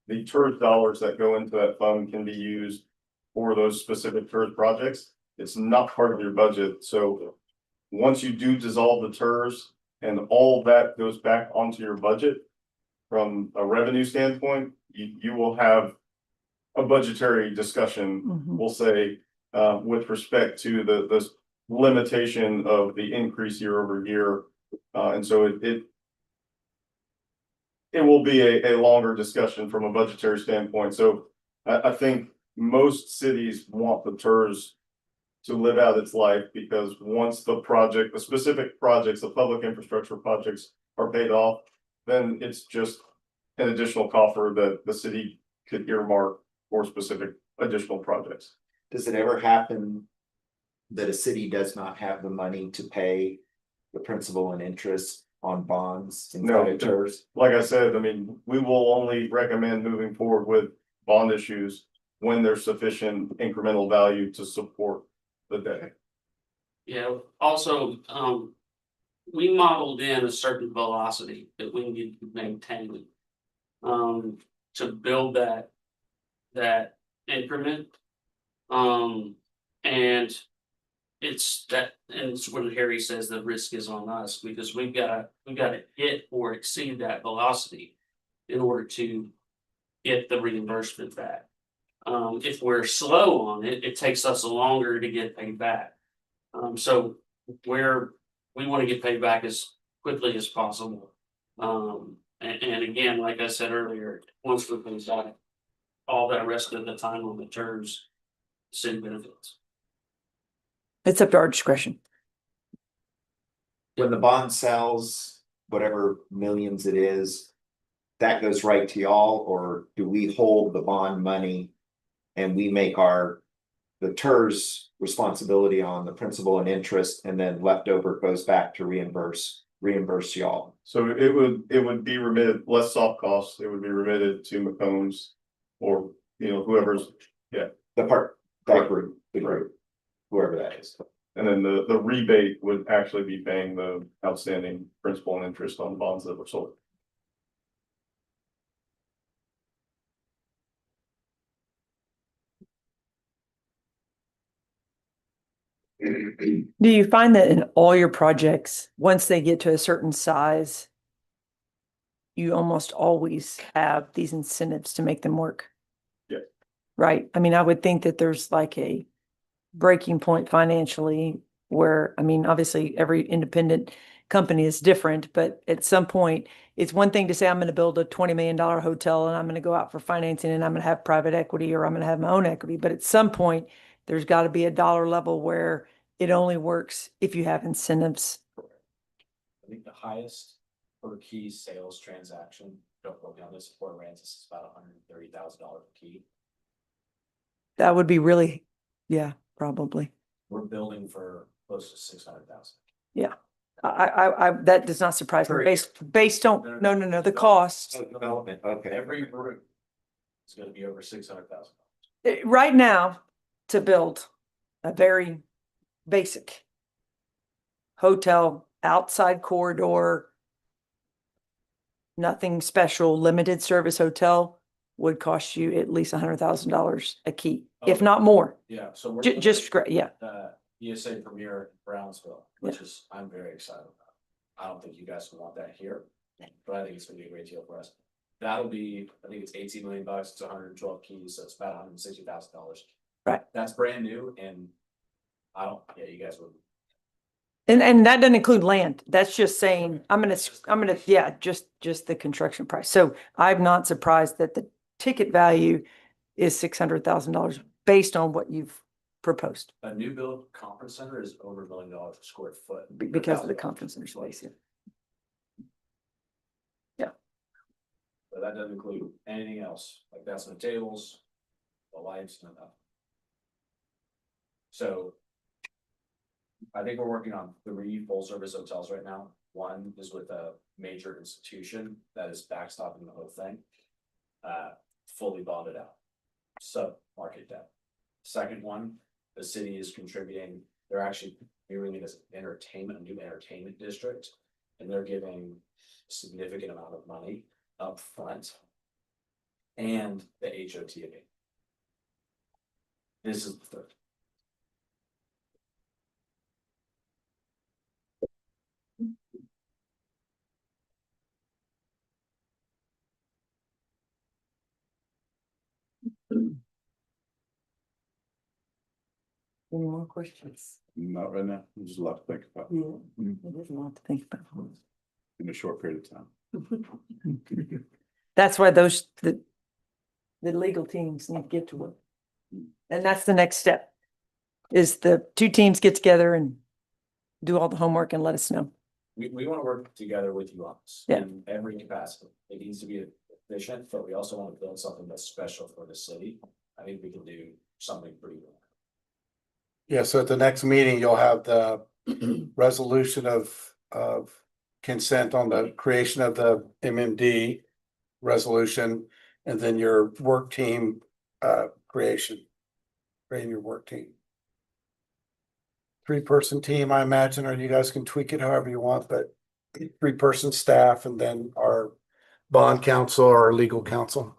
the TERS dollars that go into that fund can be used for those specific TERS projects. It's not part of your budget, so once you do dissolve the TERS and all that goes back onto your budget, from a revenue standpoint, you will have a budgetary discussion, Mhm. we'll say, with respect to the limitation of the increase year over year. And so it will be a longer discussion from a budgetary standpoint. So I think most cities want the TERS to live out its life, because once the specific projects, the public infrastructure projects are paid off, then it's just an additional coffer that the city could earmark for specific additional projects. Does it ever happen that a city does not have the money to pay the principal and interest on bonds and No. creditors? Like I said, I mean, we will only recommend moving forward with bond issues when there's sufficient incremental value to support the debt. Yeah, also, we modeled in a certain velocity that we need to maintain. To build that increment. And it's that, and it's when Harry says the risk is on us, because we've got to hit or exceed that velocity in order to get the reimbursement back. If we're slow on it, it takes us longer to get paid back. So we want to get paid back as quickly as possible. And again, like I said earlier, once we pay back, all that rest of the time on the TERS, city benefits. It's up to our discretion. When the bond sells, whatever millions it is, that goes right to y'all, or do we hold the bond money and we make the TERS responsibility on the principal and interest, and then leftover goes back to reimburse y'all? So it would be remitted, less soft costs, it would be remitted to McCombs or, whoever's, That group, the group, whoever that is. and then the rebate would actually be paying the outstanding principal and interest on bonds that were sold. Do you find that in all your projects, once they get to a certain size, you almost always have these incentives to make them work? Yeah. Right. I mean, I would think that there's like a breaking point financially where, I mean, obviously every independent company is different, but at some point, it's one thing to say, I'm going to build a $20 million hotel and I'm going to go out for financing and I'm going to have private equity or I'm going to have my own equity. But at some point, there's got to be a dollar level where it only works if you have incentives. I think the highest per key sales transaction, don't quote me on this, Fort Aransas is about $130,000 a key. That would be really, yeah, probably. We're building for close to 600,000. Yeah. I that does not surprise me based on, no, the cost. Development, okay. Every room is gonna be over 600,000. Right now, to build a very basic hotel, outside corridor, nothing special, limited service hotel would cost you at least $100,000 a key, if not more. Yeah, so we're. Just great, yeah. ESA Premier in Brownsville, which is, I'm very excited about. I don't think you guys will want that here, but I think it's gonna be a great deal for us. That'll be, I think it's 18 million bucks, it's 112 keys, so it's about $160,000. Right. That's brand new, and you guys would. And that doesn't include land. That's just saying, yeah, just the construction price. So I'm not surprised that the ticket value is $600,000 based on what you've proposed. A new build conference center is over $1 million a square foot. Because of the conference center space, yeah. But that doesn't include anything else, like that's the tables, the lights, and that. So I think we're working on 3 full service hotels right now. One is with a major institution that is backstopping the whole thing. Fully bonded out, sub-market debt. Second one, the city is contributing, they're actually viewing it as a new entertainment district. And they're giving a significant amount of money up front. And the HOTA. This is the third. Any more questions? Not right now. There's a lot to think about There's a lot to think about. in a short period of time. That's why the legal teams need to get to work. And that's the next step, is the two teams get together and do all the homework and let us know. We want to work together with you on this. Yeah. In every capacity. It needs to be efficient, but we also want to build something that's special for the city. I think we can do something pretty well. Yeah, so at the next meeting, you'll have the resolution of consent on the creation of the MMD resolution, and then your work team creating your work team. 3-person team, I imagine, or you guys can tweak it however you want, but 3-person staff and then our bond counsel or our legal counsel.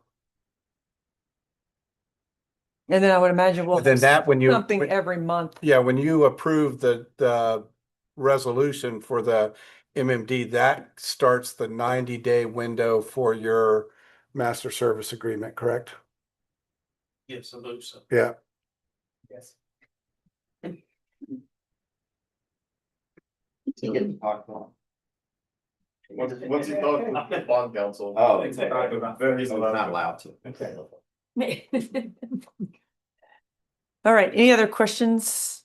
And then I would imagine we'll And then have that when you. something every month. Yeah, when you approve the resolution for the MMD, that starts the 90-day window for your master service agreement, correct? Yes, I believe so. Yeah. Yes. Once you talk to the bond council. Oh, He's not allowed to. Okay. All right, any other questions?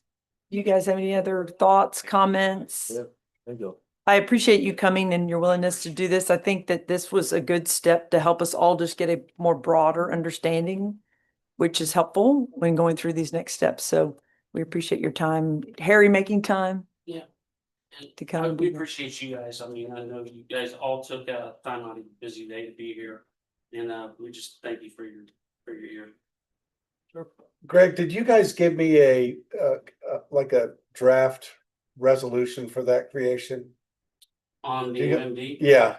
You guys have any other thoughts, comments? Thank you. I appreciate you coming and your willingness to do this. I think that this was a good step to help us all just get a more broader understanding, which is helpful when going through these next steps. So we appreciate your time. Harry making time. Yeah. To come and We be here. appreciate you guys. I mean, I know you guys all took time out of your busy day to be here. And we just thank you for your ear. Greg, did you guys give me a like a draft resolution for that creation? On the You got- MMD, Yeah,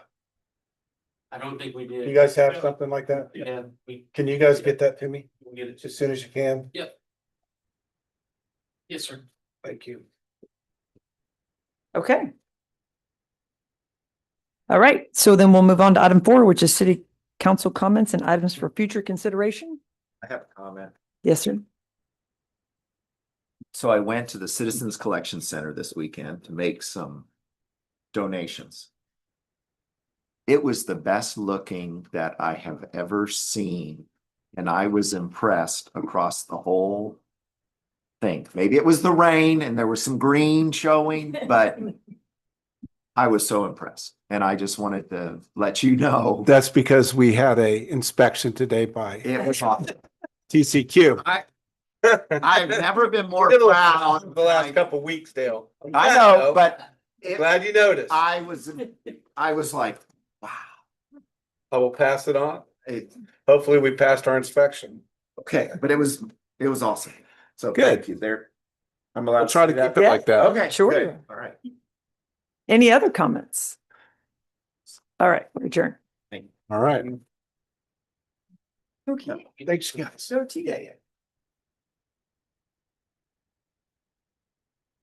I don't think we did. you guys have something like that? Yeah, we Can you guys get that to me we'll get it. as soon as you can? Yes, sir. Thank you. Okay. All right, so then we'll move on to item 4, which is city council comments and items for future consideration. I have a comment. Yes, sir. So I went to the Citizens Collection Center this weekend to make some donations. It was the best looking that I have ever seen. And I was impressed across the whole thing. Maybe it was the rain and there was some green showing, but I was so impressed. And I just wanted to let you know. That's because we had a inspection today by It was awesome. TCQ. I've never been more proud. The last couple weeks, Dale. I know, but Glad you noticed. I was like, wow. I will pass it on. It- Hopefully we passed our inspection. Okay, but it was awesome. So Good. thank you there. I'm allowed. I'll try to say that? keep it like that. Okay. Sure. good. All right. Any other comments? All right, adjourn. All right. Okay. Thanks, guys. So today.